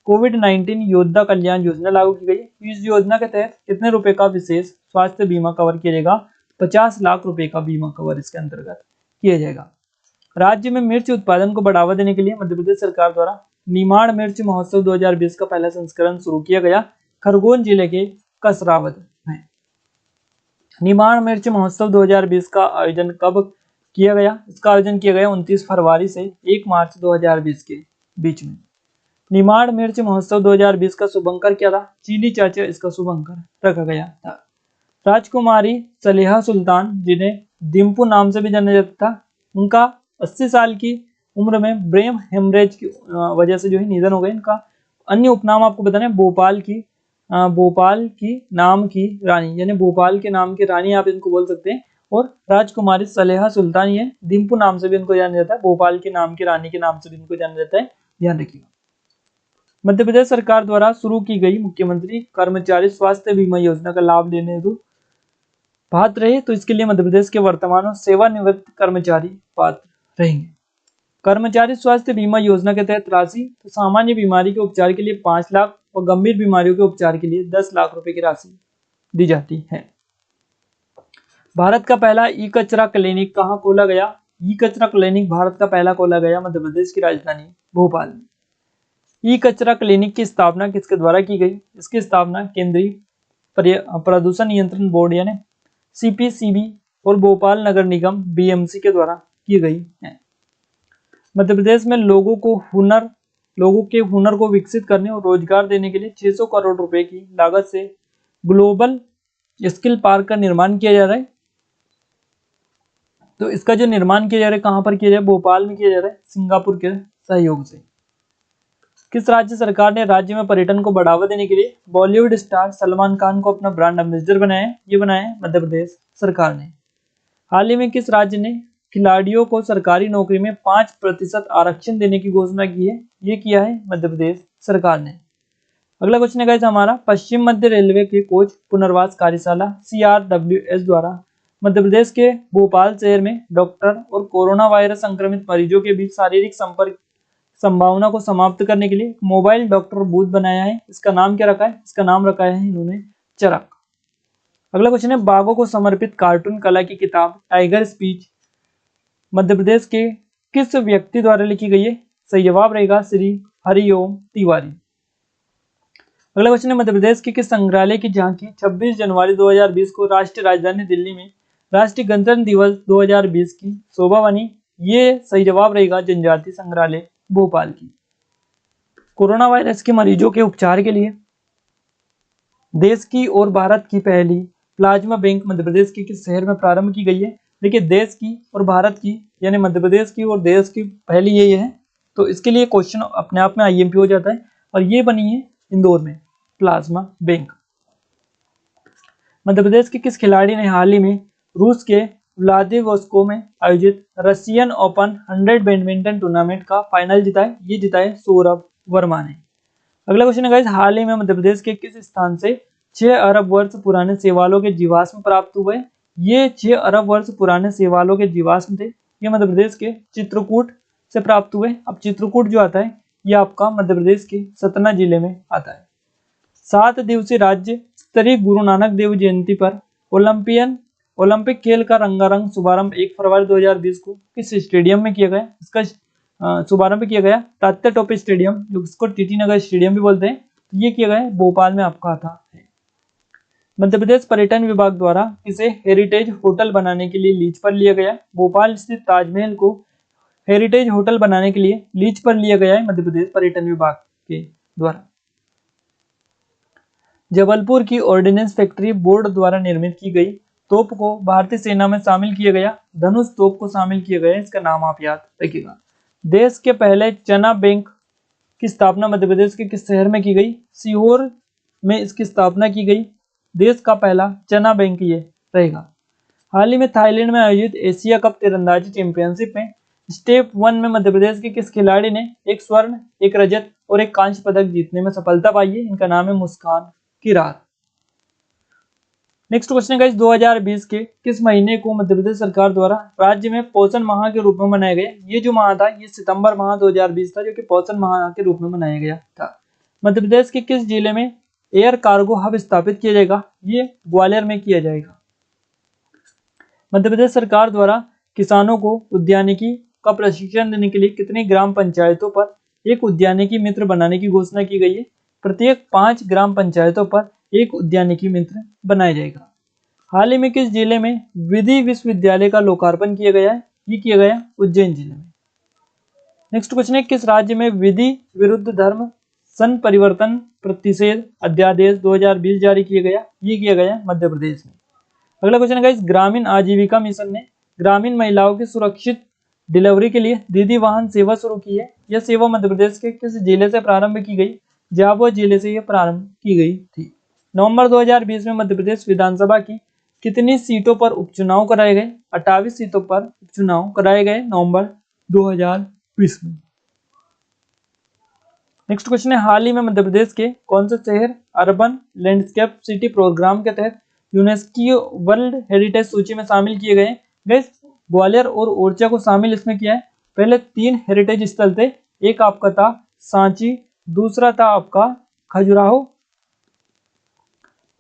कोविड-19 योद्धा कल्याण योजना लागू की गई। इस योजना के तहत कितने रुपए का विशेष स्वास्थ्य बीमा कवर किया जाएगा? 50 लाख रुपए का बीमा कवर इसके अंतर्गत किया जाएगा। राज्य में मिर्च उत्पादन को बढ़ावा देने के लिए मध्य प्रदेश सरकार द्वारा निमाड़ मिर्च महोत्सव 2020 का पहला संस्करण शुरू किया गया। खरगोन जिले के कसरावद में। निमाड़ मिर्च महोत्सव 2020 का आयोजन कब किया गया? इसका आयोजन किया गया 29 फरवरी से 1 मार्च 2020 के बीच में। निमाड़ मिर्च महोत्सव 2020 का शुभंकर क्या था? चीली चाचा इसका शुभंकर रखा गया था। राजकुमारी सलेहा सुल्तान, जिन्हें डिम्पू नाम से भी जाना जाता था, उनका 80 साल की उम्र में ब्रेन हेमरेज की वजह से जो है निधन हो गया। इनका अन्य उपनाम आपको बताना है भोपाल की नाम की रानी, यानी भोपाल के नाम की रानी आप इनको बोल सकते हैं। और राजकुमारी सलेहा सुल्तान, ये डिम्पू नाम से भी इनको जाना जाता है, भोपाल के नाम की रानी के नाम से भी इनको जाना जाता है, ध्यान रखिएगा। मध्य प्रदेश सरकार द्वारा शुरू की गई मुख्यमंत्री कर्मचारी स्वास्थ्य बीमा योजना का लाभ लेने हेतु पात्र रहे, तो इसके लिए मध्य प्रदेश के वर्तमान और सेवानिवृत्त कर्मचारी पात्र रहेंगे। कर्मचारी स्वास्थ्य बीमा योजना के तहत राशि, तो सामान्य बीमारी के उपचार के लिए 5 लाख और गंभीर बीमारियों के उपचार के लिए 10 लाख रुपए की राशि दी जाती है। भारत का पहला ई कचरा क्लिनिक कहाँ खोला गया? ई कचरा क्लिनिक भारत का पहला खोला गया मध्य प्रदेश की राजधानी भोपाल में। ई कचरा क्लिनिक की स्थापना किसके द्वारा की गई? इसकी स्थापना केंद्रीय प्रदूषण नियंत्रण बोर्ड यानी CPCB और भोपाल नगर निगम BMC के द्वारा की गई है। मध्य प्रदेश में लोगों के हुनर को विकसित करने और रोजगार देने के लिए 600 करोड़ रुपए की लागत से ग्लोबल स्किल पार्क का निर्माण किया जा रहा है। तो इसका जो निर्माण किया जा रहा है कहां पर किया जा रहा है? भोपाल में किया जा रहा है, सिंगापुर के सहयोग से। किस राज्य सरकार ने राज्य में पर्यटन को बढ़ावा देने के लिए बॉलीवुड स्टार सलमान खान को अपना ब्रांड एम्बेसडर बनाया? ये बनाया है मध्य प्रदेश सरकार ने। हाल ही में किस राज्य ने खिलाड़ियों को सरकारी नौकरी में 5% आरक्षण देने की घोषणा की है? ये किया है मध्य प्रदेश सरकार ने। अगला क्वेश्चन है गाइस हमारा, पश्चिम मध्य रेलवे के कोच पुनर्वास कार्यशाला CRWS द्वारा मध्य प्रदेश के भोपाल शहर में डॉक्टर और कोरोना वायरस संक्रमित मरीजों के बीच शारीरिक संपर्क संभावना को समाप्त करने के लिए मोबाइल डॉक्टर बूथ बनाया है। इसका नाम क्या रखा है? इसका नाम रखा है इन्होंने चरक। अगला क्वेश्चन है, बाघों को समर्पित कार्टून कला की किताब टाइगर स्पीच मध्य प्रदेश के किस व्यक्ति द्वारा लिखी गई है? सही जवाब रहेगा श्री हरिओम तिवारी। अगला क्वेश्चन है, मध्य प्रदेश के किस संग्रहालय की झांकी 26 जनवरी 2020 को राष्ट्रीय राजधानी दिल्ली में राष्ट्रीय गणतंत्र दिवस 2020 की शोभा बनी? ये सही जवाब रहेगा जनजाति संग्रहालय भोपाल की। कोरोना वायरस के मरीजों के उपचार के लिए देश की और भारत की पहली प्लाज्मा बैंक मध्य प्रदेश के किस शहर में प्रारंभ की गई है? देखिए, देश की और भारत की यानी मध्य प्रदेश की और देश की पहली यही है, तो इसके लिए क्वेश्चन अपने आप में IMP हो जाता है। और ये बनी है इंदौर में प्लाज्मा बैंक। मध्य प्रदेश के किस खिलाड़ी ने हाल ही में रूस के व्लादिवोस्टोक में आयोजित रशियन ओपन 100 बैडमिंटन टूर्नामेंट का फाइनल जीता है? ये जीता है सौरभ वर्मा ने। अगला क्वेश्चन है गाइस, हाल ही में मध्य प्रदेश के किस स्थान से 6 अरब वर्ष पुराने शैवालों के जीवाश्म प्राप्त हुए? ये 6 अरब वर्ष पुराने शैवालों के जीवाश्म थे, ये मध्य प्रदेश के चित्रकूट से प्राप्त हुए। अब चित्रकूट जो आता है ये आपका मध्य प्रदेश के सतना जिले में आता है। 7 दिवसीय राज्य स्तरीय गुरु नानक देव जयंती पर ओलंपिक खेल का रंगारंग शुभारंभ 1 फरवरी 2020 को किस स्टेडियम में किया गया? इसका शुभारंभ किया गया तात्या टोपे स्टेडियम, जो इसको TT नगर स्टेडियम भी बोलते हैं, तो ये किया गया है भोपाल में आपका आता है। मध्य प्रदेश पर्यटन विभाग द्वारा इसे हेरिटेज होटल बनाने के लिए लीज पर लिया गया? भोपाल स्थित ताजमहल को हेरिटेज होटल बनाने के लिए लीज पर लिया गया है मध्य प्रदेश पर्यटन विभाग के द्वारा। जबलपुर की ऑर्डिनेंस फैक्ट्री बोर्ड द्वारा निर्मित की गई तोप को भारतीय सेना में शामिल किया गया? धनुष तोप को शामिल किया गया, इसका नाम आप याद रखिएगा। देश के पहले चना बैंक की स्थापना मध्य प्रदेश के किस शहर में की गई? सीहोर में इसकी स्थापना की गई। देश का पहला चना बैंक ये रहेगा। हाल ही में थाईलैंड में आयोजित एशिया कप तीरंदाजी चैंपियनशिप में स्टेप 1 में मध्य प्रदेश के किस खिलाड़ी ने 1 स्वर्ण, 1 रजत और 1 कांस्य पदक जीतने में सफलता पाई है? इनका नाम है Muskan Kirar. Next question guys, 2020 के किस महीने को मध्य प्रदेश सरकार द्वारा राज्य में पोषण माह के रूप में मनाया गया? ये जो माह था ये सितंबर माह 2020 था, जो कि पोषण माह के रूप में मनाया गया था। मध्य प्रदेश के किस जिले में एयर कार्गो हब स्थापित किया जाएगा? ये ग्वालियर में किया जाएगा। मध्य प्रदेश सरकार द्वारा किसानों को उद्यानिकी का प्रशिक्षण देने के लिए कितनी ग्राम पंचायतों पर एक उद्यानिकी मित्र बनाने की घोषणा की गई है? प्रत्येक 5 ग्राम पंचायतों पर एक उद्यानिकी मित्र बनाया जाएगा। हाल ही में किस जिले में विधि विश्वविद्यालय का लोकार्पण किया गया है? ये किया गया उज्जैन जिले में। नेक्स्ट क्वेश्चन है, किस राज्य में विधि विरुद्ध धर्म संपरिवर्तन प्रतिषेध अध्यादेश 2020 जारी किया गया? ये किया गया मध्य प्रदेश में। अगला क्वेश्चन है गाइस, ग्रामीण आजीविका मिशन ने ग्रामीण महिलाओं की सुरक्षित डिलीवरी के लिए दीदी वाहन सेवा शुरू की है। यह सेवा मध्य प्रदेश के किस जिले से प्रारंभ की गई? झाबुआ जिले से यह प्रारंभ की गई थी। नवंबर 2020 में मध्य प्रदेश विधानसभा की कितनी सीटों पर उपचुनाव कराए गए? 28 सीटों पर उपचुनाव कराए गए नवंबर 2020 में। नेक्स्ट क्वेश्चन है, हाल ही में मध्य प्रदेश के कौन से शहर अर्बन लैंडस्केप सिटी प्रोग्राम के तहत यूनेस्को वर्ल्ड हेरिटेज सूची में शामिल किए गए? गाइस, ग्वालियर और ओरछा को शामिल इसमें किया है। पहले 3 हेरिटेज स्थल थे, एक आपका था सांची, दूसरा था आपका खजुराहो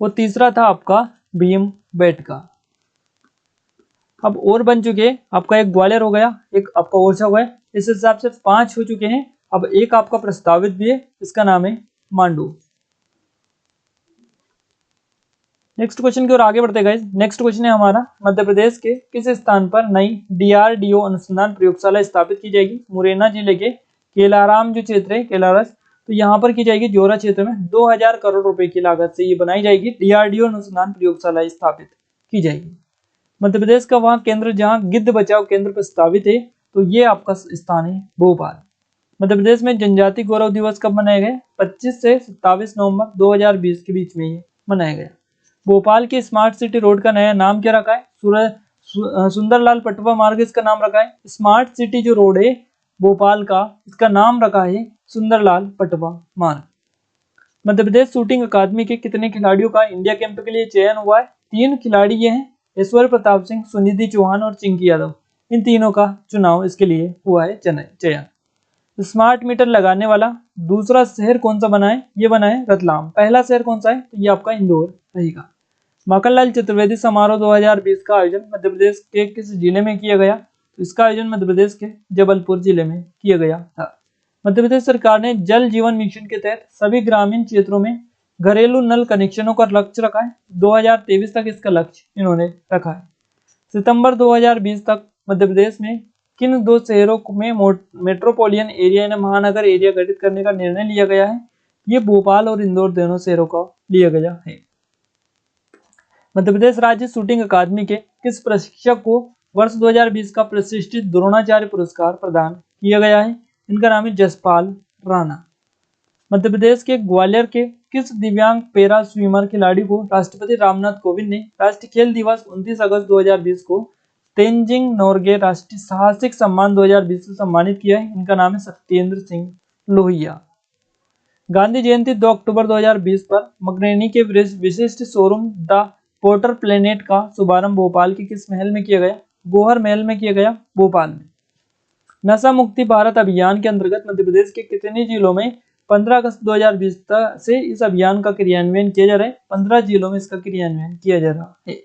और तीसरा था आपका भीमबेटका। अब और बन चुके हैं, आपका एक ग्वालियर हो गया, एक आपका ओरछा हो गया, इस हिसाब से 5 हो चुके हैं। अब एक आपका प्रस्तावित भी है, इसका नाम है मांडू। नेक्स्ट क्वेश्चन की ओर आगे बढ़ते गाइस। नेक्स्ट क्वेश्चन है हमारा, मध्य प्रदेश के किस स्थान पर नई DRDO अनुसंधान प्रयोगशाला स्थापित की जाएगी? मुरैना जिले के केलाराम जो क्षेत्र है केलारस, तो यहाँ पर की जाएगी जोरा क्षेत्र में। 2000 करोड़ रुपए की लागत से ये बनाई जाएगी। DRDO अनुसंधान प्रयोगशाला स्थापित की जाएगी। मध्य प्रदेश का वहाँ केंद्र जहाँ गिद्ध बचाव केंद्र प्रस्तावित है, तो ये आपका स्थान है भोपाल। मध्य प्रदेश में जनजाति गौरव दिवस कब मनाया गया? 25 से 27 नवंबर 2020 के बीच में ये मनाया गया। भोपाल के स्मार्ट सिटी रोड का नया नाम क्या रखा है? सुंदरलाल पटवा मार्ग इसका नाम रखा है। स्मार्ट सिटी जो रोड है भोपाल का, इसका नाम रखा है सुंदरलाल पटवा मार्ग। मध्य प्रदेश शूटिंग अकादमी के कितने खिलाड़ियों का इंडिया कैंप के लिए चयन हुआ है? 3 खिलाड़ी ये हैं, ऐश्वर्य प्रताप सिंह, सुनिधि चौहान और चिंकी यादव। इन तीनों का चुनाव इसके लिए हुआ है चयन। स्मार्ट मीटर लगाने वाला दूसरा शहर कौन सा बना है? ये बना है रतलाम। पहला शहर कौन सा है? तो ये आपका इंदौर रहेगा। माखनलाल चतुर्वेदी समारोह 2020 का आयोजन मध्य प्रदेश के किस जिले में किया गया? तो इसका आयोजन मध्य प्रदेश के जबलपुर जिले में किया गया था। मध्य प्रदेश सरकार ने जल जीवन मिशन के तहत सभी ग्रामीण क्षेत्रों में घरेलू नल कनेक्शनों का लक्ष्य रखा है। 2023 तक इसका लक्ष्य इन्होंने रखा है। सितंबर 2020 तक मध्य प्रदेश में किन 2 शहरों में मेट्रोपॉलिटन एरिया यानी महानगर एरिया गठित करने का निर्णय लिया गया है? ये भोपाल और इंदौर दोनों शहरों का लिया गया है। मध्य प्रदेश राज्य शूटिंग अकादमी के किस प्रशिक्षक को वर्ष 2020 का प्रतिष्ठित द्रोणाचार्य पुरस्कार प्रदान किया गया है? इनका नाम है जसपाल राणा। मध्य प्रदेश के ग्वालियर के किस दिव्यांग पैरा स्विमर खिलाड़ी को राष्ट्रपति रामनाथ कोविंद ने राष्ट्रीय खेल दिवस 29 अगस्त 2020 को तेंजिंग नोर्गे राष्ट्रीय साहसिक सम्मान 2020 से सम्मानित किया है? इनका नाम है सत्येंद्र सिंह लोहिया। गांधी जयंती 2 अक्टूबर 2020 पर मकरेनी के विशिष्ट शोरूम द पोर्टर प्लेनेट का शुभारंभ भोपाल के किस महल में किया गया? गोहर महल में किया गया भोपाल में। नशा मुक्ति भारत अभियान के अंतर्गत मध्य प्रदेश के कितने जिलों में 15 अगस्त 2020 से इस अभियान का क्रियान्वयन किया जा रहा है? 15 जिलों में इसका क्रियान्वयन किया जा रहा है।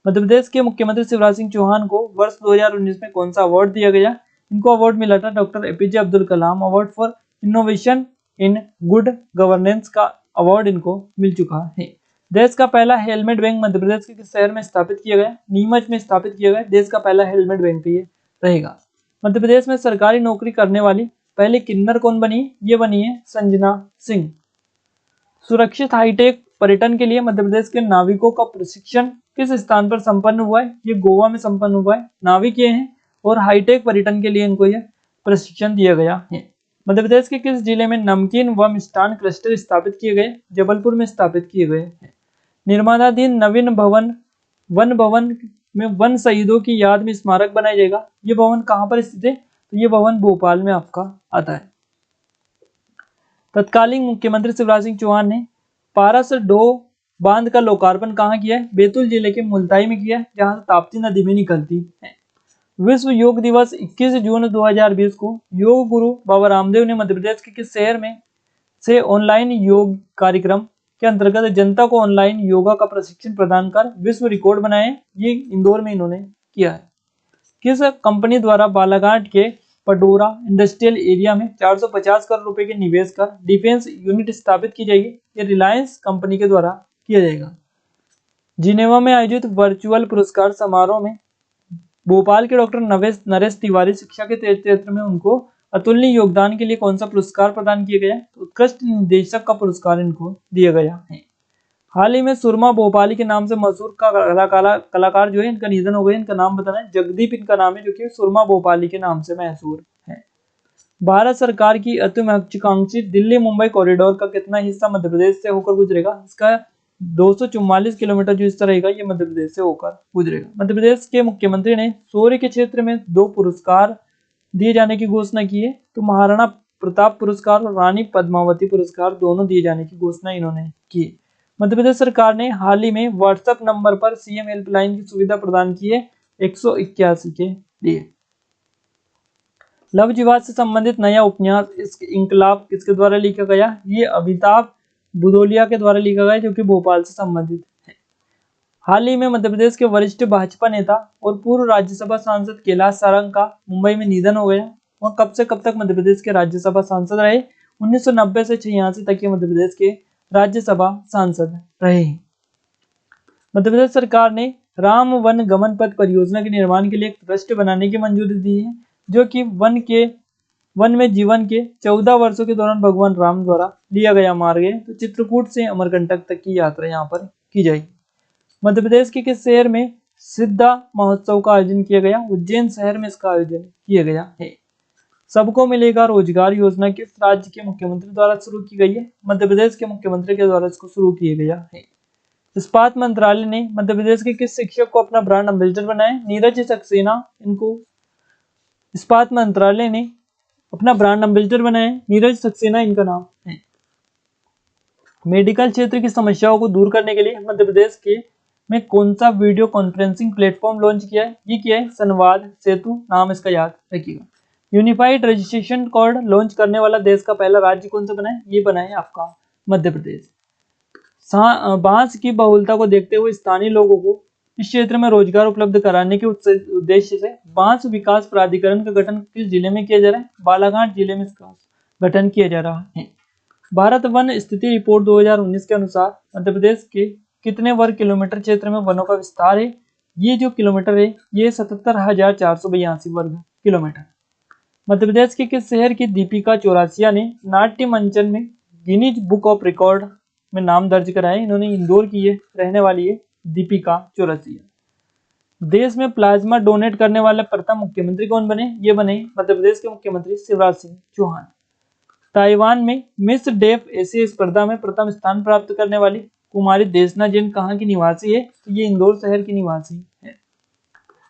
मध्य प्रदेश के मुख्यमंत्री शिवराज सिंह चौहान को वर्ष 2019 में कौन सा अवार्ड दिया गया? इनको अवार्ड मिला था doctor APJ Abdul Kalam award for innovation in good governance का अवार्ड इनको मिल चुका है। देश का पहला हेलमेट बैंक मध्य प्रदेश के किस शहर में स्थापित किया गया? नीमच में स्थापित किया गया। देश का पहला हेलमेट बैंक ये रहेगा। मध्य प्रदेश में सरकारी नौकरी करने वाली पहली किन्नर कौन बनी? ये बनी है संजना सिंह। सुरक्षित हाईटेक पर्यटन के लिए मध्य प्रदेश के नाविकों का प्रशिक्षण किस स्थान पर संपन्न हुआ है? ये गोवा में संपन्न हुआ है। नाविक ये हैं और हाईटेक पर्यटन के लिए इनको यह प्रशिक्षण दिया गया है। मध्य प्रदेश के किस जिले में नमकीन व मिष्ठान क्लस्टर स्थापित किए गए? जबलपुर में स्थापित किए गए हैं। निर्माणाधीन नवीन भवन वन भवन में वन शहीदों की याद में स्मारक बनाया जाएगा। ये भवन कहाँ पर स्थित है? तो ये भवन भोपाल में आपका आता है। तत्कालीन मुख्यमंत्री शिवराज सिंह चौहान ने पारस डो बांध का लोकार्पण कहाँ किया है? बैतूल जिले के मुल्ताई में किया है, जहां से ताप्ती नदी में निकलती है। विश्व योग दिवस 21 जून 2020 को योग गुरु बाबा रामदेव ने मध्य प्रदेश के किस शहर में से ऑनलाइन योग कार्यक्रम के अंतर्गत जनता को ऑनलाइन योगा का प्रशिक्षण प्रदान कर विश्व रिकॉर्ड बनाए? ये इंदौर में इन्होंने किया है। किस कंपनी द्वारा बालाघाट के पडोरा इंडस्ट्रियल एरिया में 450 करोड़ रुपए के निवेश कर डिफेंस यूनिट स्थापित की जाएगी। ये रिलायंस कंपनी के द्वारा किया जाएगा। जिनेवा में आयोजित वर्चुअल पुरस्कार समारोह में भोपाल के डॉक्टर नरेश तिवारी शिक्षा के क्षेत्र में उनको अतुलनीय योगदान के लिए कौन सा पुरस्कार प्रदान किया गया? तो उत्कृष्ट निदेशक का पुरस्कार इनको दिया गया है। हाल ही में सुरमा भोपाली के नाम से मशहूर कलाकार जो है इनका निधन हो गया। इनका नाम बताना है, जगदीप इनका नाम है, जो कि सुरमा भोपाली के नाम से मशहूर है। भारत सरकार की अति महत्वाकांक्षी दिल्ली मुंबई कॉरिडोर का कितना हिस्सा मध्य प्रदेश से होकर गुजरेगा? इसका 244 किलोमीटर जो हिस्सा रहेगा ये मध्य प्रदेश से होकर गुजरेगा। मध्य प्रदेश के मुख्यमंत्री ने शौर्य के क्षेत्र में 2 पुरस्कार दिए जाने की घोषणा की है। तो महाराणा प्रताप पुरस्कार और रानी पद्मावती पुरस्कार दोनों दिए जाने की घोषणा इन्होंने की। मध्य प्रदेश सरकार ने हाल ही में व्हाट्सएप नंबर पर सीएम हेल्पलाइन की सुविधा प्रदान की है 181 के लिए। लव जिहाद से संबंधित नया उपन्यास इसके इंकलाब किसके द्वारा लिखा गया? ये अमिताभ बुदोलिया के द्वारा लिखा गया, जो कि भोपाल से संबंधित है। हाल ही में मध्य प्रदेश के वरिष्ठ भाजपा नेता और पूर्व राज्यसभा सांसद कैलाश सारंग का मुंबई में निधन हो गया। और कब से कब तक मध्य प्रदेश के राज्यसभा सांसद रहे? 1990 से 86 तक ये मध्य प्रदेश के राज्यसभा सांसद रहे। मध्य प्रदेश सरकार ने राम वन गमन पथ परियोजना के निर्माण के लिए एक ट्रस्ट बनाने की मंजूरी दी है, जो कि वन में जीवन के 14 वर्षों के दौरान भगवान राम द्वारा लिया गया मार्ग है। तो चित्रकूट से अमरकंटक तक की यात्रा यहाँ पर की जाएगी। मध्य प्रदेश के किस शहर में सिद्धा महोत्सव का आयोजन किया गया? उज्जैन शहर में इसका आयोजन किया गया है। सबको मिलेगा रोजगार योजना किस राज्य के मुख्यमंत्री द्वारा शुरू की गई है? मध्य प्रदेश के मुख्यमंत्री के द्वारा इसको शुरू किया गया है। इस्पात मंत्रालय ने मध्य प्रदेश के किस शिक्षक को अपना ब्रांड एम्बेसडर बनाया? नीरज सक्सेना इनको इस्पात मंत्रालय ने अपना ब्रांड एम्बेसडर बनाया। नीरज सक्सेना इनका नाम है। मेडिकल क्षेत्र की समस्याओं को दूर करने के लिए मध्य प्रदेश के में कौन सा वीडियो कॉन्फ्रेंसिंग प्लेटफॉर्म लॉन्च किया है? ये किया है संवाद सेतु, नाम इसका याद रखिएगा। यूनिफाइड रजिस्ट्रेशन कोड लॉन्च करने वाला देश का पहला राज्य कौन सा बना है? ये बना है आपका मध्य प्रदेश। बांस की बहुलता को देखते हुए स्थानीय लोगों को इस क्षेत्र में रोजगार उपलब्ध कराने के उद्देश्य से बांस विकास प्राधिकरण का गठन किस जिले में किया जा रहा है? बालाघाट जिले में इसका गठन किया जा रहा है। भारत वन स्थिति रिपोर्ट 2019 के अनुसार मध्य प्रदेश के कितने वर्ग किलोमीटर क्षेत्र में वनों का विस्तार है? ये जो किलोमीटर है ये 77,482 वर्ग किलोमीटर। मध्य प्रदेश के किस शहर की दीपिका चौरासिया ने नाट्य मंचन में गिनीज बुक ऑफ रिकॉर्ड में नाम दर्ज कराया? इन्होंने इंदौर की ये रहने वाली है दीपिका चौरासिया। देश में प्लाज्मा डोनेट करने वाले प्रथम मुख्यमंत्री कौन बने? ये बने मध्य प्रदेश के मुख्यमंत्री शिवराज सिंह चौहान। ताइवान में मिस डेफ एशिया स्पर्धा में प्रथम स्थान प्राप्त करने वाली कुमारी देशना जैन कहाँ की निवासी है? तो ये इंदौर शहर की निवासी है।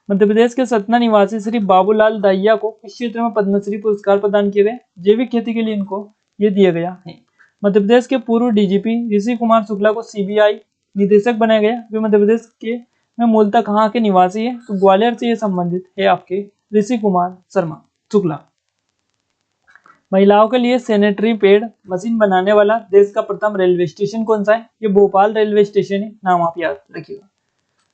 मध्य प्रदेश के सतना निवासी श्री बाबूलाल दाहिया को किस क्षेत्र में पद्मश्री पुरस्कार प्रदान किए गए? जैविक खेती के लिए इनको ये दिया गया है। मध्य प्रदेश के पूर्व डीजीपी ऋषि कुमार शुक्ला को सीबीआई निदेशक बनाया गया। वे मध्य प्रदेश के में मूलतः कहाँ के निवासी है? तो ग्वालियर से ये संबंधित है आपके ऋषि कुमार शर्मा शुक्ला। महिलाओं के लिए सैनिटरी पैड मशीन बनाने वाला देश का प्रथम रेलवे स्टेशन कौन सा है? ये भोपाल रेलवे स्टेशन है, नाम आप याद रखिएगा।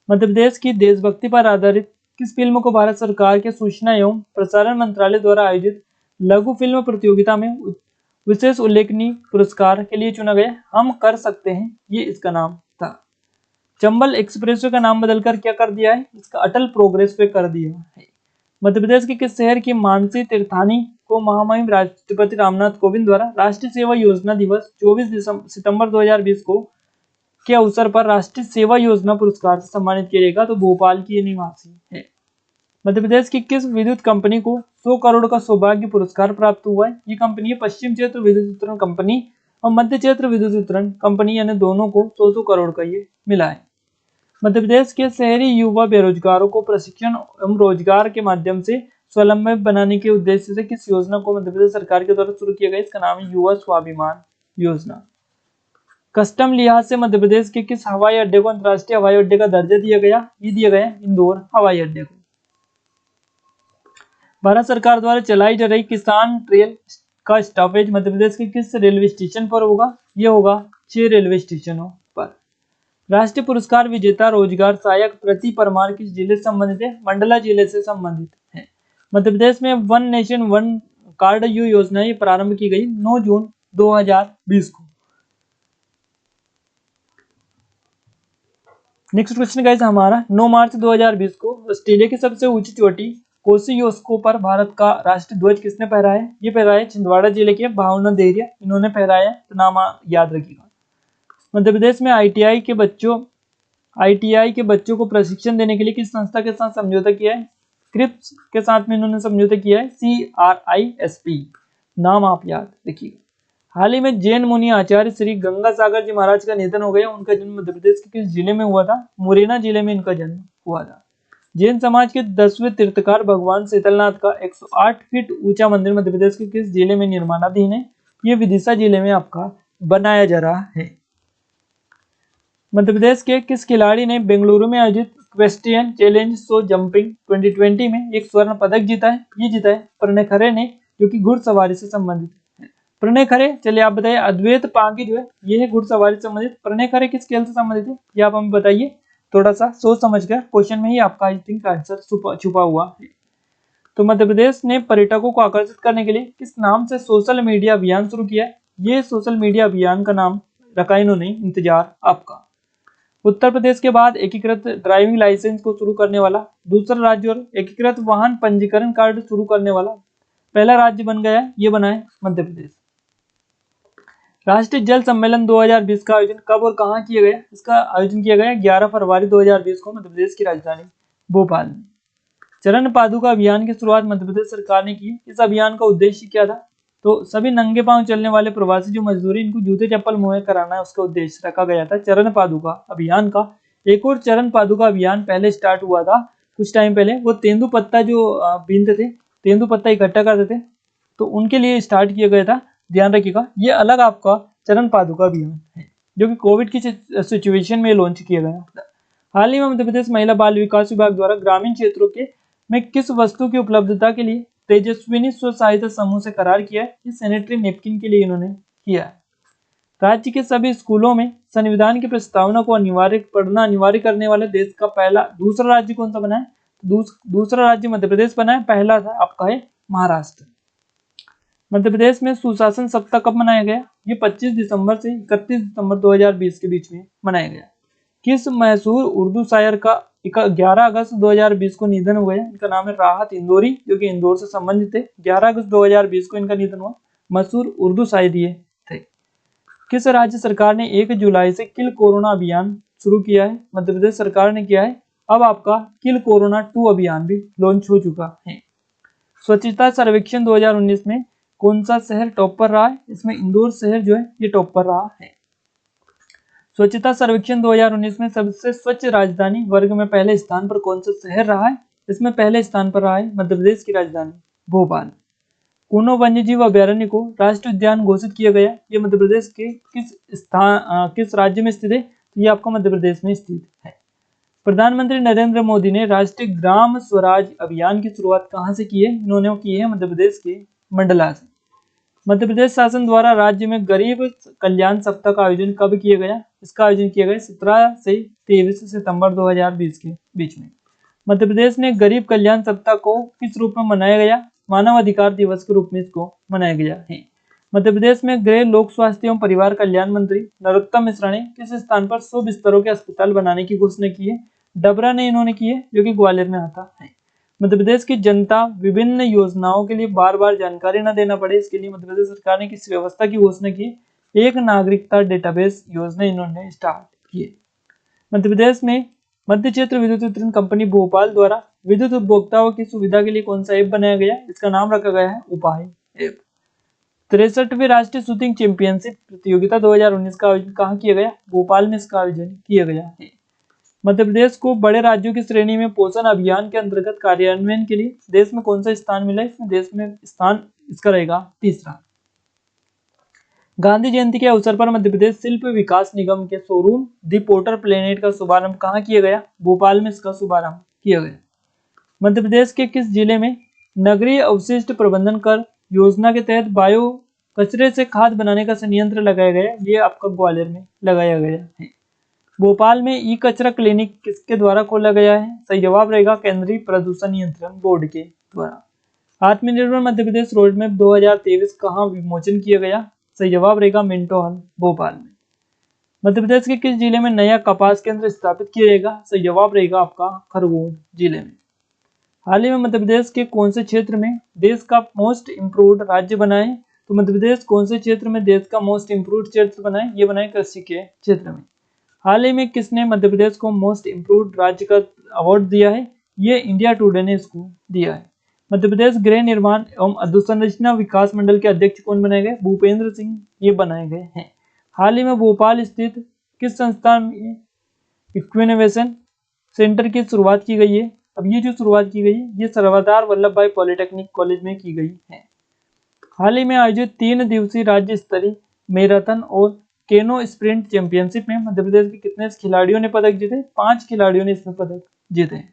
मध्य प्रदेश की देशभक्ति पर आधारित किस फिल्म को भारत सरकार के सूचना एवं प्रसारण मंत्रालय द्वारा आयोजित लघु फिल्म प्रतियोगिता में विशेष उल्लेखनीय पुरस्कार के लिए चुना गया? हम कर सकते हैं, ये इसका नाम था। चंबल एक्सप्रेसवे का नाम बदलकर क्या कर दिया है? इसका अटल प्रोग्रेस वे कर दिया है। मध्य प्रदेश के किस शहर की मानसी तीर्थानी को महामहिम राष्ट्रपति रामनाथ कोविंद द्वारा राष्ट्रीय सेवा योजना दिवस 24 सितंबर 2020 को के अवसर पर राष्ट्रीय सेवा योजना पुरस्कार से सम्मानित किया जाएगा? तो भोपाल की ये निवासी है। मध्य प्रदेश की किस विद्युत कंपनी को 100 करोड़ का सौभाग्य पुरस्कार प्राप्त हुआ है? ये कंपनी है पश्चिम क्षेत्र विद्युत वितरण कंपनी और मध्य क्षेत्र विद्युत वितरण कंपनी, यानी दोनों को 100 करोड़ का ये मिला है। मध्य प्रदेश के शहरी युवा बेरोजगारों को प्रशिक्षण एवं रोजगार के माध्यम से स्वावलंबी बनाने के उद्देश्य से किस योजना को मध्य प्रदेश सरकार के द्वारा शुरू किया गया? इसका नाम है युवा स्वाभिमान योजना। कस्टम लिहाज से मध्य प्रदेश के किस हवाई अड्डे को अंतर्राष्ट्रीय हवाई अड्डे का दर्जा दिया गया? ये दिया गया इंदौर हवाई अड्डे को। भारत सरकार द्वारा चलाई जा रही किसान ट्रेन का स्टॉपेज मध्य प्रदेश के किस रेलवे स्टेशन पर होगा? ये होगा 6 रेलवे स्टेशनों पर। राष्ट्रीय पुरस्कार विजेता रोजगार सहायक प्रति परमार किस जिले से संबंधित है? मंडला जिले से संबंधित है। मध्य प्रदेश में one nation one card you योजना ये प्रारंभ की गई 9 जून 2020 को। नेक्स्ट क्वेश्चन गाइस हमारा 9 मार्च 2020 को ऑस्ट्रेलिया की सबसे ऊंची चोटी कोसियोस्को पर भारत का राष्ट्रीय ध्वज किसने फहराया? ये फहराया छिंदवाड़ा जिले के भावना देहरिया, इन्होंने फहराया, तो नाम याद रखिएगा। मध्य प्रदेश में आईटीआई के बच्चों को प्रशिक्षण देने के लिए किस संस्था के साथ समझौता किया है? क्रिप्स के साथ में इन्होंने समझौता किया है, CRISP, नाम आप याद रखिएगा। हाल ही में जैन मुनि आचार्य श्री गंगासागर जी महाराज का निधन हो गया। उनका जन्म मध्य प्रदेश के किस जिले में हुआ था? मुरैना जिले में इनका जन्म हुआ था। जैन समाज के 10वें तीर्थकार भगवान शीतलनाथ का 108 फीट ऊंचा मंदिर मध्य प्रदेश के किस जिले में निर्माणाधीन है? ये विदिशा जिले में आपका बनाया जा रहा है। मध्य प्रदेश के किस खिलाड़ी ने बेंगलुरु में आयोजित इक्वेस्ट्रियन चैलेंज शो जंपिंग 2020 में एक स्वर्ण पदक जीता है? ये जीता है प्रणय खरे ने, जो कि घुड़सवारी से संबंधित है। प्रणय खरे, चलिए आप बताइए, अद्वैत पांगी जो है ये है घुड़सवारी से संबंधित। प्रणय खरे किस खेल से संबंधित है? ये आप हमें बताइए, थोड़ा सा सोच समझ कर, क्वेश्चन में ही आपका आई थिंक आंसर छुपा हुआ है। तो मध्य प्रदेश ने पर्यटकों को आकर्षित करने के लिए किस नाम से सोशल मीडिया अभियान शुरू किया है? ये सोशल मीडिया अभियान का नाम रखा इन्होंने इंतजार आपका। उत्तर प्रदेश के बाद एकीकृत ड्राइविंग लाइसेंस को शुरू करने वाला दूसरा राज्य और एकीकृत वाहन पंजीकरण कार्ड शुरू करने वाला पहला राज्य बन गया है, ये बना है मध्य प्रदेश। राष्ट्रीय जल सम्मेलन 2020 का आयोजन कब और कहां किया गया? इसका आयोजन किया गया 11 फरवरी 2020 को मध्य प्रदेश की राजधानी भोपाल में। चरण पादुका अभियान की शुरुआत मध्य प्रदेश सरकार ने की। इस अभियान का उद्देश्य क्या था? तो सभी नंगे पांव चलने वाले प्रवासी जो मजदूरी, इनको जूते चप्पल मुहैया कराना है, उसका उद्देश्य रखा गया था चरण पादुका अभियान का। एक और चरण पादुका अभियान पहले स्टार्ट हुआ था कुछ टाइम पहले, वो तेंदु पत्ता जो बीनते थे, तेंदु पत्ता इकट्ठा करते थे, तो उनके लिए स्टार्ट किया गया था, ध्यान रखिएगा। ये अलग आपका चरण पादुका अभियान है जो कि कोविड की सिचुएशन में लॉन्च किया गया। हाल ही में मध्य प्रदेश महिला बाल विकास विभाग द्वारा ग्रामीण क्षेत्रों के में किस वस्तु की उपलब्धता के लिए तेजस्विनी स्व सहायता समूह से करार किया है? ये सैनिटरी नैपकिन के लिए इन्होंने किया है। राज्य के सभी स्कूलों में संविधान की प्रस्तावना को पढ़ना अनिवार्य करने वाले देश का दूसरा राज्य कौन सा बना है? दूसरा राज्य मध्य प्रदेश बना है, पहला था आपका है महाराष्ट्र। मध्य प्रदेश में सुशासन सप्ताह कब मनाया गया? ये 25 दिसंबर से 31 दिसंबर 2020 के बीच में मनाया गया। किस मशहूर उर्दू शायर का 11 अगस्त 2020 को निधन हुआ है? इनका नाम है राहत इंदौरी, जो कि इंदौर से संबंधित है। 11 अगस्त 2020 को इनका निधन हुआ। मशहूर उर्दू शायर ये थे। किस राज्य सरकार ने 1 जुलाई से किल कोरोना अभियान शुरू किया है? मध्य प्रदेश सरकार ने किया है। अब आपका किल कोरोना 2 अभियान भी लॉन्च हो चुका है। स्वच्छता सर्वेक्षण 2019 में कौन सा शहर टॉप पर रहा है? इसमें इंदौर शहर जो है ये टॉप पर रहा है। स्वच्छता सर्वेक्षण 2019 में सबसे स्वच्छ राजधानी वर्ग में पहले स्थान पर कौन सा शहर रहा है? इसमें पहले स्थान पर रहा है मध्य प्रदेश की राजधानी भोपाल। कूनो वन्यजीव अभ्यारण्य को राष्ट्रीय उद्यान घोषित किया गया, ये मध्य प्रदेश के किस राज्य में स्थित है? तो ये आपका मध्य प्रदेश में स्थित है। प्रधानमंत्री नरेंद्र मोदी ने राष्ट्रीय ग्राम स्वराज अभियान की शुरुआत कहां से की है? इन्होंने की है मध्य प्रदेश के मंडला से। मध्य प्रदेश शासन द्वारा राज्य में गरीब कल्याण सप्ताह का आयोजन कब किया गया? इसका आयोजन किया गया 17 से 23 सितंबर 2020 के बीच में। मध्य प्रदेश ने गरीब कल्याण सप्ताह को किस रूप में मनाया गया? मानव अधिकार दिवस के रूप में इसको मनाया गया है। मध्य प्रदेश में गृह लोक स्वास्थ्य एवं परिवार कल्याण मंत्री नरोत्तम मिश्रा ने किस स्थान पर 100 बिस्तरों के अस्पताल बनाने की घोषणा की है? डबरा ने इन्होंने की है, जो कि ग्वालियर में आता है। मध्य प्रदेश की जनता विभिन्न योजनाओं के लिए बार बार जानकारी न देना पड़े, इसके लिए मध्य प्रदेश सरकार ने किस व्यवस्था की घोषणा की? एक नागरिकता डेटाबेस योजना इन्होंने स्टार्ट की है। मध्य प्रदेश में मध्य क्षेत्र विद्युत वितरण कंपनी भोपाल द्वारा विद्युत उपभोक्ताओं की सुविधा के लिए कौन सा ऐप बनाया गया? इसका नाम रखा गया है उपाय ऐप। 63वीं राष्ट्रीय शूटिंग चैंपियनशिप प्रतियोगिता 2019 का आयोजन कहाँ किया गया? भोपाल में इसका आयोजन किया गया है। मध्य प्रदेश को बड़े राज्यों की श्रेणी में पोषण अभियान के अंतर्गत कार्यान्वयन के लिए देश में कौन सा स्थान मिला है? इसमें देश में स्थान इसका रहेगा तीसरा। गांधी जयंती के अवसर पर मध्य प्रदेश शिल्प विकास निगम के शोरूम दी पोर्टर प्लेनेट का शुभारंभ कहाँ किया गया? भोपाल में इसका शुभारंभ किया गया। मध्य प्रदेश के किस जिले में नगरीय अवशिष्ट प्रबंधन कर योजना के तहत बायो कचरे से खाद बनाने का संयंत्र लगाया गया? ये आपका ग्वालियर में लगाया गया है। भोपाल में ई कचरा क्लिनिक किसके द्वारा खोला गया है? सही जवाब रहेगा केंद्रीय प्रदूषण नियंत्रण बोर्ड के द्वारा। आत्मनिर्भर मध्य प्रदेश रोड मैप 2023 कहाँ विमोचन किया गया? सही जवाब रहेगा मिंटो हॉल भोपाल में। मध्य प्रदेश के किस जिले में नया कपास केंद्र स्थापित किया जाएगा? सही जवाब रहेगा आपका खरगोन जिले में। हाल ही में मध्य प्रदेश के कौन से क्षेत्र में देश का मोस्ट इम्प्रूव्ड राज्य बना है? तो मध्य प्रदेश कौन से क्षेत्र में देश का मोस्ट इम्प्रूव्ड क्षेत्र बना है? ये बना है कृषि के क्षेत्र में। हाल ही में किसने मध्य प्रदेश को मोस्ट इम्प्रूव्ड राज्य का अवार्ड दिया है? ये इंडिया टुडे ने इसको दिया है। मध्य प्रदेश गृह निर्माण एवं अधोसंरचना विकास मंडल के अध्यक्ष कौन बनाए गए? भूपेंद्र सिंह ये बनाए गए हैं। हाल ही में भोपाल स्थित किस संस्थान में इक्विनोवेशन सेंटर की शुरुआत की गई है? अब ये जो शुरुआत की गई है ये सरदार वल्लभ भाई पॉलिटेक्निक कॉलेज में की गई है। हाल ही में आयोजित 3 दिवसीय राज्य स्तरीय मैराथन और केनो स्प्रिंट चैंपियनशिप में मध्य प्रदेश के कितने खिलाड़ियों ने पदक जीते? 5 खिलाड़ियों ने इसमें पदक जीते।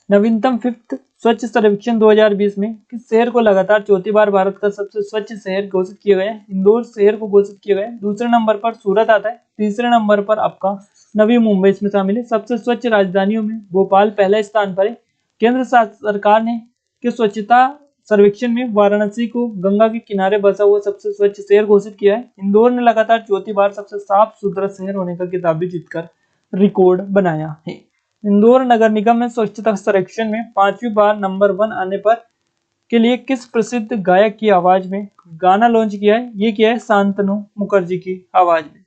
नवीनतम 5th स्वच्छ सर्वेक्षण 2020 में किस शहर को लगातार चौथी बार भारत का सबसे स्वच्छ शहर घोषित किया गया? इंदौर शहर को घोषित किया गया। दूसरे नंबर पर सूरत आता है, तीसरे नंबर पर आपका नवी मुंबई इसमें शामिल है। सबसे स्वच्छ राजधानियों में भोपाल पहले स्थान पर है। केंद्र सरकार ने के स्वच्छता सर्वेक्षण में वाराणसी को गंगा के किनारे बसा हुआ सबसे स्वच्छ शहर घोषित किया है। इंदौर ने लगातार चौथी बार सबसे साफ सुथरा शहर होने का खिताब भी जीतकर रिकॉर्ड बनाया है। इंदौर नगर निगम में स्वच्छता सर्वेक्षण में 5वीं बार नंबर 1 आने पर के लिए किस प्रसिद्ध गायक की आवाज में गाना लॉन्च किया है? ये किया है शांतनु मुखर्जी की आवाज में।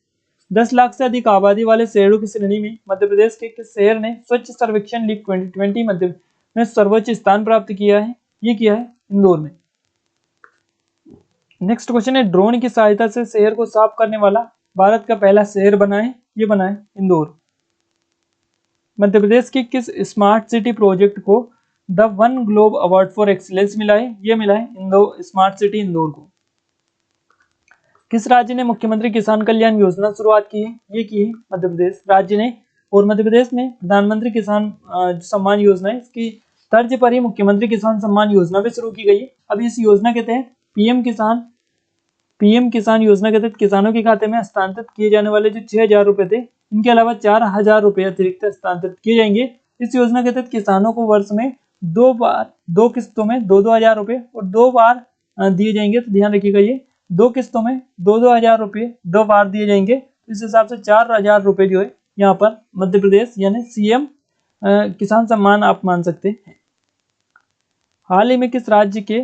10 लाख से अधिक आबादी वाले शहरों की श्रेणी में मध्य प्रदेश के किस शहर ने स्वच्छ सर्वेक्षण लीग 2020 मध्य में सर्वोच्च स्थान प्राप्त किया है? ये किया है इंदौर में। नेक्स्ट क्वेश्चन है ड्रोन की सहायता से शहर को साफ करने वाला भारत का पहला शहर बना है? ये बना है इंदौर। मध्य प्रदेश के किस स्मार्ट सिटी प्रोजेक्ट को the one globe award for excellence मिला है? ये मिला है इंदौर स्मार्ट सिटी इंदौर को। किस राज्य ने मुख्यमंत्री किसान कल्याण योजना शुरुआत की है? ये की है मध्य प्रदेश राज्य ने। और मध्य प्रदेश में प्रधानमंत्री किसान सम्मान योजना है, इसकी तर्ज पर ही मुख्यमंत्री किसान सम्मान योजना भी शुरू की गई है। अब इस योजना के तहत पीएम किसान योजना के तहत किसानों के खाते में हस्तांतरित किए जाने वाले जो 6,000 रुपए थे, इनके अलावा 4,000 रुपए अतिरिक्त हस्तांतरित किए जाएंगे। इस योजना के तहत किसानों को वर्ष में 2 किस्तों में 2,000 रुपए और 2 बार दिए जाएंगे। तो ध्यान रखिएगा ये 2 किस्तों में 2,000 रुपए 2 बार दिए जाएंगे। इस हिसाब से 4,000 रुपए जो है यहाँ पर मध्य प्रदेश यानी सीएम किसान सम्मान आप मान सकते हैं। हाल ही में किस राज्य के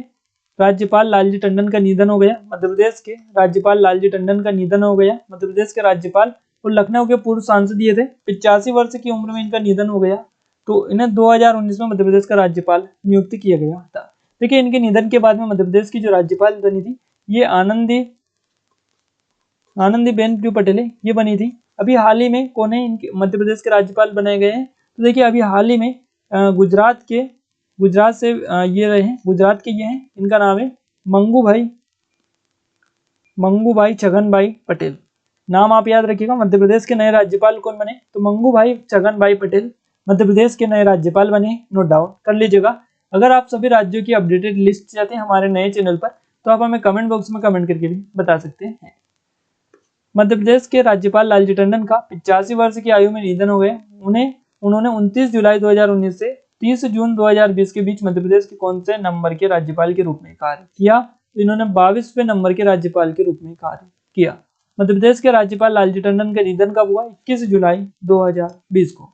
राज्यपाल लालजी टंडन का निधन हो गया? मध्य प्रदेश के राज्यपाल लालजी टंडन का निधन हो गया। मध्य प्रदेश के राज्यपाल और लखनऊ के पूर्व सांसद ये थे। 85 वर्ष की उम्र में इनका निधन हो गया, तो इन्हें 2019 में मध्य प्रदेश का राज्यपाल नियुक्त किया गया था। देखिए इनके निधन के बाद में मध्य प्रदेश की जो राज्यपाल बनी थी ये आनंदीबेन पटेल ये बनी थी। अभी हाल ही में कौन है इनके मध्य प्रदेश के राज्यपाल बनाए गए हैं? तो देखिए अभी हाल ही में गुजरात से ये रहे हैं, गुजरात के ये हैं, इनका नाम है मंगू भाई छगन भाई पटेल। नाम आप याद रखिएगा। मध्य प्रदेश के नए राज्यपाल कौन बने? तो मंगू भाई छगन भाई पटेल मध्य प्रदेश के नए राज्यपाल बने। नोट डाउन कर लीजिएगा। अगर आप सभी राज्यों की अपडेटेड लिस्ट चाहते हैं हमारे नए चैनल पर तो आप हमें कमेंट बॉक्स में कमेंट करके भी बता सकते हैं। मध्य प्रदेश के राज्यपाल लालजी टंडन का 85 वर्ष की आयु में निधन हो गए। उन्होंने 29 जुलाई 2019 से 30 जून 2020 के बीच मध्य प्रदेश के कौन से नंबर के राज्यपाल के रूप में कार्य किया? तो इन्होंने 22वें नंबर के राज्यपाल के रूप में कार्य किया। मध्य प्रदेश के राज्यपाल लालजी टंडन का निधन कब हुआ? 21 जुलाई 2020 को।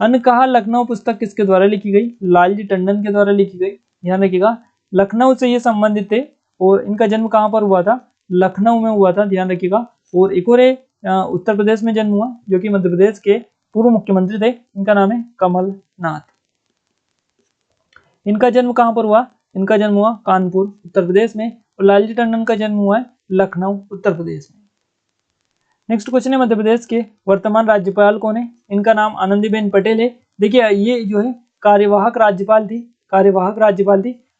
अनकहा लखनऊ पुस्तक किसके द्वारा लिखी गई? लालजी टंडन के द्वारा लिखी गई। ध्यान रखिएगा लखनऊ से ये संबंधित थे और इनका जन्म कहाँ पर हुआ था? लखनऊ में हुआ था। ध्यान रखिएगा। और एक और उत्तर प्रदेश में जन्म हुआ जो कि मध्य प्रदेश के पूर्व मुख्यमंत्री थे, इनका नाम है कमलनाथ। इनका जन्म कहाँ पर हुआ? इनका जन्म हुआ कानपुर उत्तर प्रदेश में और लालजी टंडन का जन्म हुआ है लखनऊ उत्तर प्रदेश में। नेक्स्ट क्वेश्चन है मध्य प्रदेश के वर्तमान राज्यपाल कौन है? इनका नाम आनंदीबेन पटेल है। देखिए ये जो है कार्यवाहक राज्यपाल थी।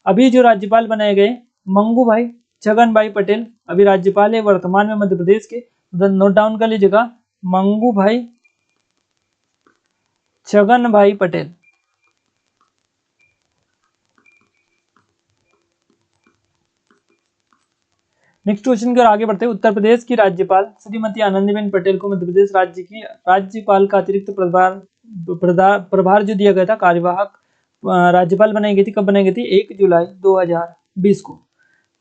अभी जो राज्यपाल बनाए गए मंगू भाई छगन भाई पटेल अभी राज्यपाल है वर्तमान में मध्य प्रदेश के। नोट डाउन कर लीजिएगा मंगू भाई छगन भाई पटेल। नेक्स्ट क्वेश्चन की ओर आगे बढ़ते हैं। उत्तर प्रदेश की राज्यपाल श्रीमती आनंदीबेन पटेल को मध्य प्रदेश राज्य की राज्यपाल का अतिरिक्त प्रभार जो दिया गया था कार्यवाहक राज्यपाल बनाई गई थी। कब बनाई गई थी? 1 जुलाई 2020 को।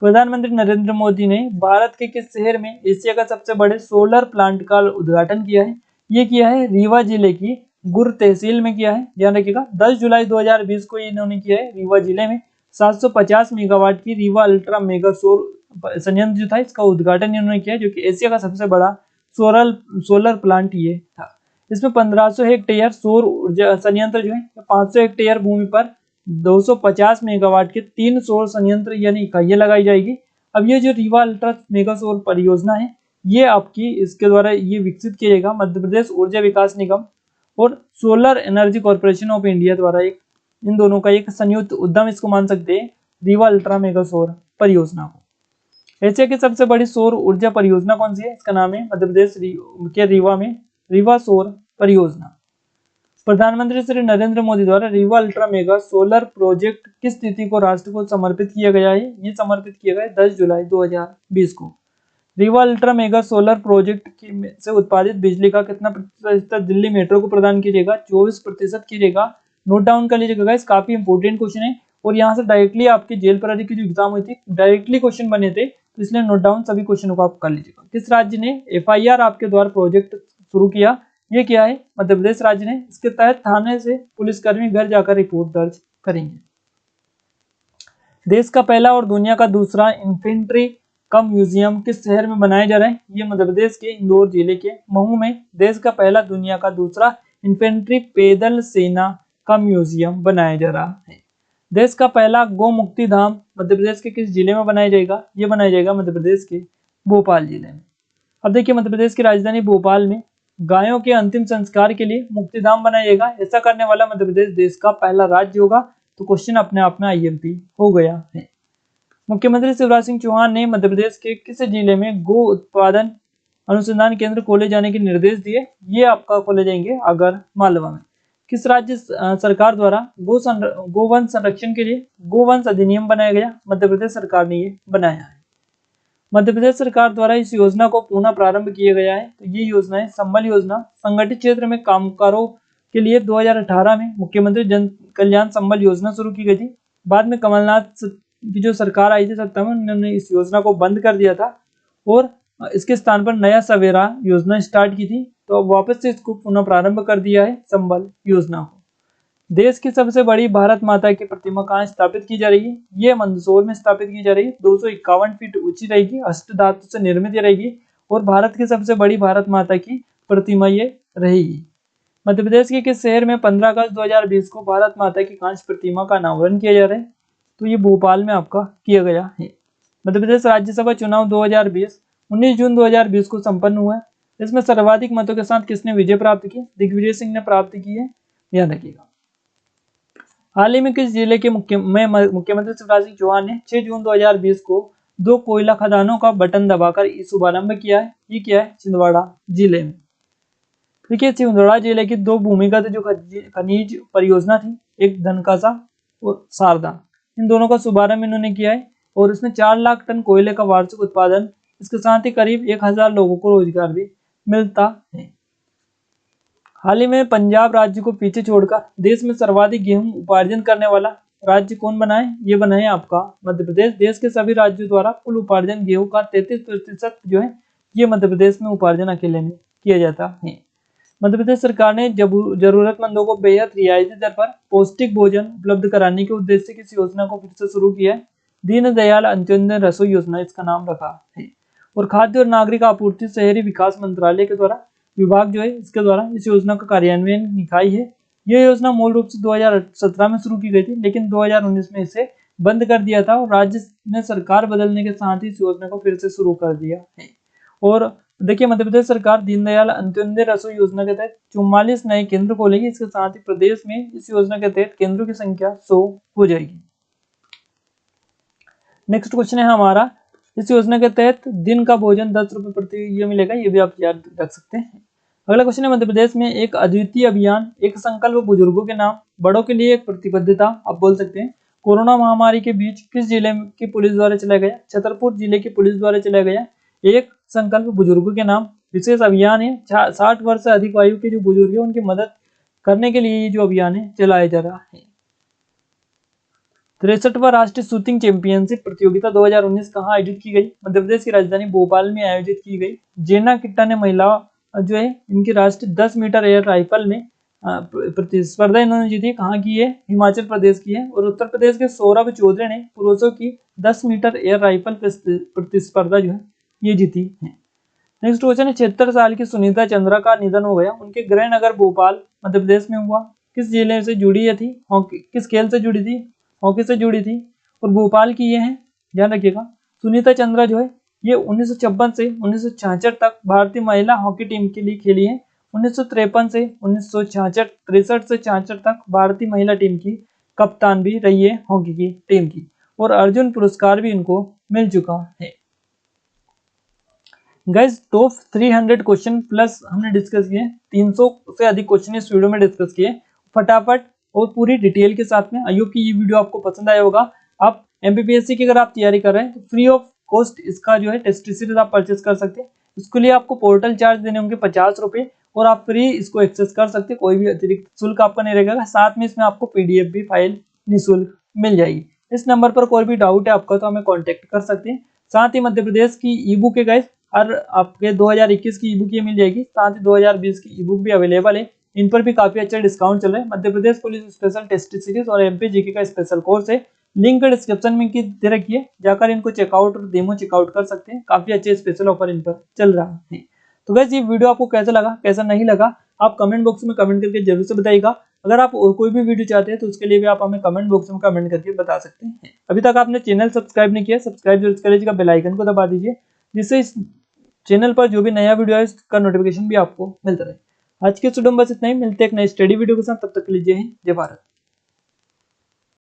प्रधानमंत्री नरेंद्र मोदी ने भारत के किस शहर में एशिया का सबसे बड़े सोलर प्लांट का उद्घाटन किया है? ये किया है रीवा जिले की गुर तहसील में किया है। ध्यान रखिएगा 10 जुलाई 2020 को इन्होंने किया है रीवा जिले में। 750 मेगावाट की रीवा अल्ट्रा मेगा सौर संयंत्र जो था इसका उद्घाटन इन्होंने किया, जो कि एशिया का सबसे बड़ा सोलर प्लांट ये था। इसमें 1500 हेक्टेयर सौर ऊर्जा संयंत्र जो है 500 हेक्टेयर भूमि पर 250 मेगावाट के 3 सौर संयंत्र यानी इकाइयां लगाई जाएगी। अब ये जो रीवा अल्ट्रा मेगा सौर परियोजना है ये आपकी इसके द्वारा ये विकसित किया जाएगा मध्य प्रदेश ऊर्जा विकास निगम और solar energy corporation of India द्वारा एक इन दोनों का एक संयुक्त उद्यम इसको मान सकते हैं रीवा अल्ट्रा मेगा सौर परियोजना को। एशिया की सबसे बड़ी सौर ऊर्जा परियोजना कौन सी है? इसका नाम है मध्य प्रदेश के रीवा में रीवा सौर परियोजना। प्रधानमंत्री श्री नरेंद्र मोदी द्वारा Rewa ultra mega solar project किस तिथि को राष्ट्र को समर्पित किया गया है? ये समर्पित किया गया 10 जुलाई 2020 को। Rewa ultra mega solar project से उत्पादित बिजली का कितना प्रतिशत दिल्ली मेट्रो को प्रदान कीजिएगा? 24% कीजिएगा। नोट डाउन कर लीजिएगा, काफी इंपोर्टेंट क्वेश्चन है और यहाँ से डायरेक्टली आपके जेल प्रहरी की जो एग्जाम हुई थी डायरेक्टली क्वेश्चन बने थे, तो इसलिए नोट डाउन सभी क्वेश्चनों को आप कर लीजिएगा। किस राज्य ने FIR आपके द्वारा प्रोजेक्ट शुरू किया? ये क्या है? मध्य प्रदेश राज्य ने। इसके तहत थाने से पुलिसकर्मी घर जाकर रिपोर्ट दर्ज करेंगे। देश का पहला और दुनिया का दूसरा इन्फेंट्री कम म्यूजियम किस शहर में बनाया जा रहा है? ये मध्य प्रदेश के इंदौर जिले के महू में देश का पहला दुनिया का दूसरा इन्फेंट्री पैदल सेना का म्यूजियम बनाया जा रहा है। देश का पहला गौ मुक्ति धाम मध्य प्रदेश के किस जिले में बनाया जाएगा? ये बनाया जाएगा मध्य प्रदेश के भोपाल जिले में। अब देखिए मध्य प्रदेश की राजधानी भोपाल में गायों के अंतिम संस्कार के लिए मुक्तिधाम बनाया जाएगा। ऐसा करने वाला मध्य प्रदेश देश का पहला राज्य होगा। तो क्वेश्चन अपने आप में IMP हो गया है। मुख्यमंत्री शिवराज सिंह चौहान ने मध्य प्रदेश के किस जिले में गो उत्पादन अनुसंधान केंद्र खोले जाने के निर्देश दिए? ये आपका खोले जाएंगे आगर मालवा में। किस राज्य सरकार द्वारा गोवंश संरक्षण के लिए गोवंश अधिनियम बनाया गया? मध्य प्रदेश सरकार ने ये बनाया है। मध्य प्रदेश सरकार द्वारा इस योजना को पुनः प्रारंभ किया गया है। तो ये योजना है संबल योजना। संगठित क्षेत्र में कामगारों के लिए 2018 में मुख्यमंत्री जन कल्याण संबल योजना शुरू की गई थी। बाद में कमलनाथ की जो सरकार आई थी सत्ता में, उन्होंने इस योजना को बंद कर दिया था और इसके स्थान पर नया सवेरा योजना स्टार्ट की थी। तो अब वापस से इसको पुनः प्रारंभ कर दिया है संबल योजना को। देश की सबसे बड़ी भारत माता की प्रतिमा कहाँ स्थापित की जा रही है? ये मंदसौर में स्थापित की जा रही है। 251 फीट ऊंची रहेगी, अष्ट धातु से निर्मित रहेगी और भारत की सबसे बड़ी भारत माता की प्रतिमा ये रहेगी। मध्य प्रदेश के किस शहर में 15 अगस्त 2020 को भारत माता की कांस्य प्रतिमा का अनावरण किया जा रहा है? तो ये भोपाल में आपका किया गया है। मध्य प्रदेश राज्यसभा चुनाव 2020 19 जून 2020 को संपन्न हुआ है। इसमें सर्वाधिक मतों के साथ किसने विजय प्राप्त की? दिग्विजय सिंह ने प्राप्त की है, ध्यान रखिएगा। हाल ही में किस जिले के मुख्यमंत्री शिवराज सिंह चौहान ने 6 जून 2020 को 2 कोयला खदानों का बटन दबाकर शुभारंभ किया है? ये क्या है? छिंदवाड़ा जिले में। देखिए छिंदवाड़ा जिले की 2 भूमिगत जो खनिज परियोजना थी, एक धनकासा और शारदा, इन दोनों का शुभारंभ इन्होंने किया है और इसमें 4 लाख टन कोयले का वार्षिक उत्पादन, इसके साथ ही करीब 1000 लोगों को रोजगार भी मिलता है। हाल ही में पंजाब राज्य को पीछे छोड़कर देश में सर्वाधिक गेहूं उपार्जन करने वाला राज्य कौन बना है? ये बना है आपका मध्य प्रदेश। देश के सभी राज्यों द्वारा कुल उपार्जन गेहूं का 33% जो है ये मध्य प्रदेश में उपार्जन अकेले में किया जाता है। मध्य प्रदेश सरकार ने जरूरतमंदों को बेहद रियायती दर पर पौष्टिक भोजन उपलब्ध कराने के उद्देश्य से किस योजना को फिर से शुरू किया है? दीनदयाल अंत्योदय रसोई योजना इसका नाम रखा है। और खाद्य और नागरिक आपूर्ति शहरी विकास मंत्रालय के द्वारा विभाग जो है इसके द्वारा इस योजना का कार्यान्वयन निकाय है। यह योजना मूल रूप से 2017 में शुरू की गई थी, लेकिन 2019 में इसे बंद कर दिया था और राज्य ने सरकार बदलने के साथ ही इस योजना को फिर से शुरू कर दिया है। और देखिए मध्य प्रदेश सरकार दीनदयाल अंत्योदय रसोई योजना के तहत 44 नए केंद्र खोलेगी। इसके साथ ही प्रदेश में इस योजना के तहत केंद्रों की संख्या 100 हो जाएगी। नेक्स्ट क्वेश्चन है हमारा, इस योजना के तहत दिन का भोजन 10 रुपए प्रति ये मिलेगा, ये भी आप याद रख सकते हैं। अगला क्वेश्चन है, मध्य प्रदेश में एक अद्वितीय अभियान, एक संकल्प बुजुर्गों के नाम, बड़ों के लिए एक प्रतिबद्धता आप बोल सकते हैं, कोरोना महामारी के बीच किस जिले की पुलिस द्वारा चलाया गया? छतरपुर जिले की पुलिस द्वारा चलाया गया एक संकल्प बुजुर्गों के नाम विशेष अभियान है। 60 वर्ष से अधिक आयु के जो बुजुर्ग है उनकी मदद करने के लिए ये जो अभियान है चलाया जा रहा है। 63वां राष्ट्रीय शूटिंग चैंपियनशिप प्रतियोगिता 2019 कहाँ आयोजित की गई? मध्य प्रदेश की राजधानी भोपाल में आयोजित की गई। जेना किट्टा ने महिला जो है इनकी राष्ट्रीय 10 मीटर एयर राइफल में प्रतिस्पर्धा इन्होंने जीती। कहाँ की है? हिमाचल प्रदेश की है। और उत्तर प्रदेश के सौरभ चौधरी ने पुरुषों की 10 मीटर एयर राइफल प्रतिस्पर्धा जो है ये जीती है। नेक्स्ट क्वेश्चन है, 76 साल की सुनीता चंद्रा का निधन हो गया। उनके गृह नगर भोपाल मध्य प्रदेश में हुआ। किस जिले से जुड़ी थी? हॉकी। किस खेल से जुड़ी थी? हॉकी से जुड़ी थी। और भोपाल की ये है, ध्यान रखिएगा। सुनीता चंद्रा जो है ये 1956 से 1966 तक भारतीय महिला हॉकी टीम के लिए खेली है। 1953 से 1966 63 से 66 तक भारतीय महिला टीम की कप्तान भी रही है हॉकी की टीम की। और अर्जुन पुरस्कार भी इनको मिल चुका है। गाइस टॉप 300 क्वेश्चन प्लस हमने डिस्कस किए। 300 से अधिक क्वेश्चन इस वीडियो में डिस्कस किए फटाफट और पूरी डिटेल के साथ में। आई होप कि ये वीडियो आपको पसंद आया होगा। आप एमपीपीएससी की अगर आप तैयारी कर रहे हैं तो फ्री ऑफ कॉस्ट इसका जो है टेस्ट सीरीज आप परचेस कर सकते हैं। इसके लिए आपको पोर्टल चार्ज देने होंगे 50 रुपये और आप फ्री इसको एक्सेस कर सकते हैं। कोई भी अतिरिक्त शुल्क आपका नहीं रहेगा। साथ में इसमें आपको पीडीएफ भी फाइल निःशुल्क मिल जाएगी। इस नंबर पर कोई भी डाउट है आपका तो हमें कॉन्टेक्ट कर सकते हैं। साथ ही मध्य प्रदेश की ई बुक है गाइस, हर आपके 2021 की ई बुक ये मिल जाएगी। साथ ही 2020 की ई बुक भी अवेलेबल है। इन पर भी काफी अच्छा डिस्काउंट चल रहा है। Madhya Pradesh police special test series और एमपी जीके का स्पेशल कोर्स है। लिंक डिस्क्रिप्शन में दे रखी है, जाकर इनको चेकआउट और डेमो चेकआउट कर सकते हैं। काफी अच्छे स्पेशल ऑफर इन पर चल रहा है। तो गाइस ये वीडियो आपको कैसा लगा कैसा नहीं लगा आप कमेंट बॉक्स में कमेंट करके जरूर से बताइएगा। अगर आप और कोई भी वीडियो चाहते हैं तो उसके लिए भी आप हमें कमेंट बॉक्स में कमेंट करके बता सकते हैं। अभी तक आपने चैनल सब्सक्राइब नहीं किया, सब्सक्राइब जरूर कर लीजिएगा, बेल आइकन को दबा दीजिए जिससे इस चैनल पर जो भी नया वीडियो है उसका नोटिफिकेशन भी आपको मिलता रहे। आज के वीडियो में बस इतना ही। मिलते हैं एक नई स्टडी वीडियो के साथ, तब तक के लिए जय हिंद जय भारत।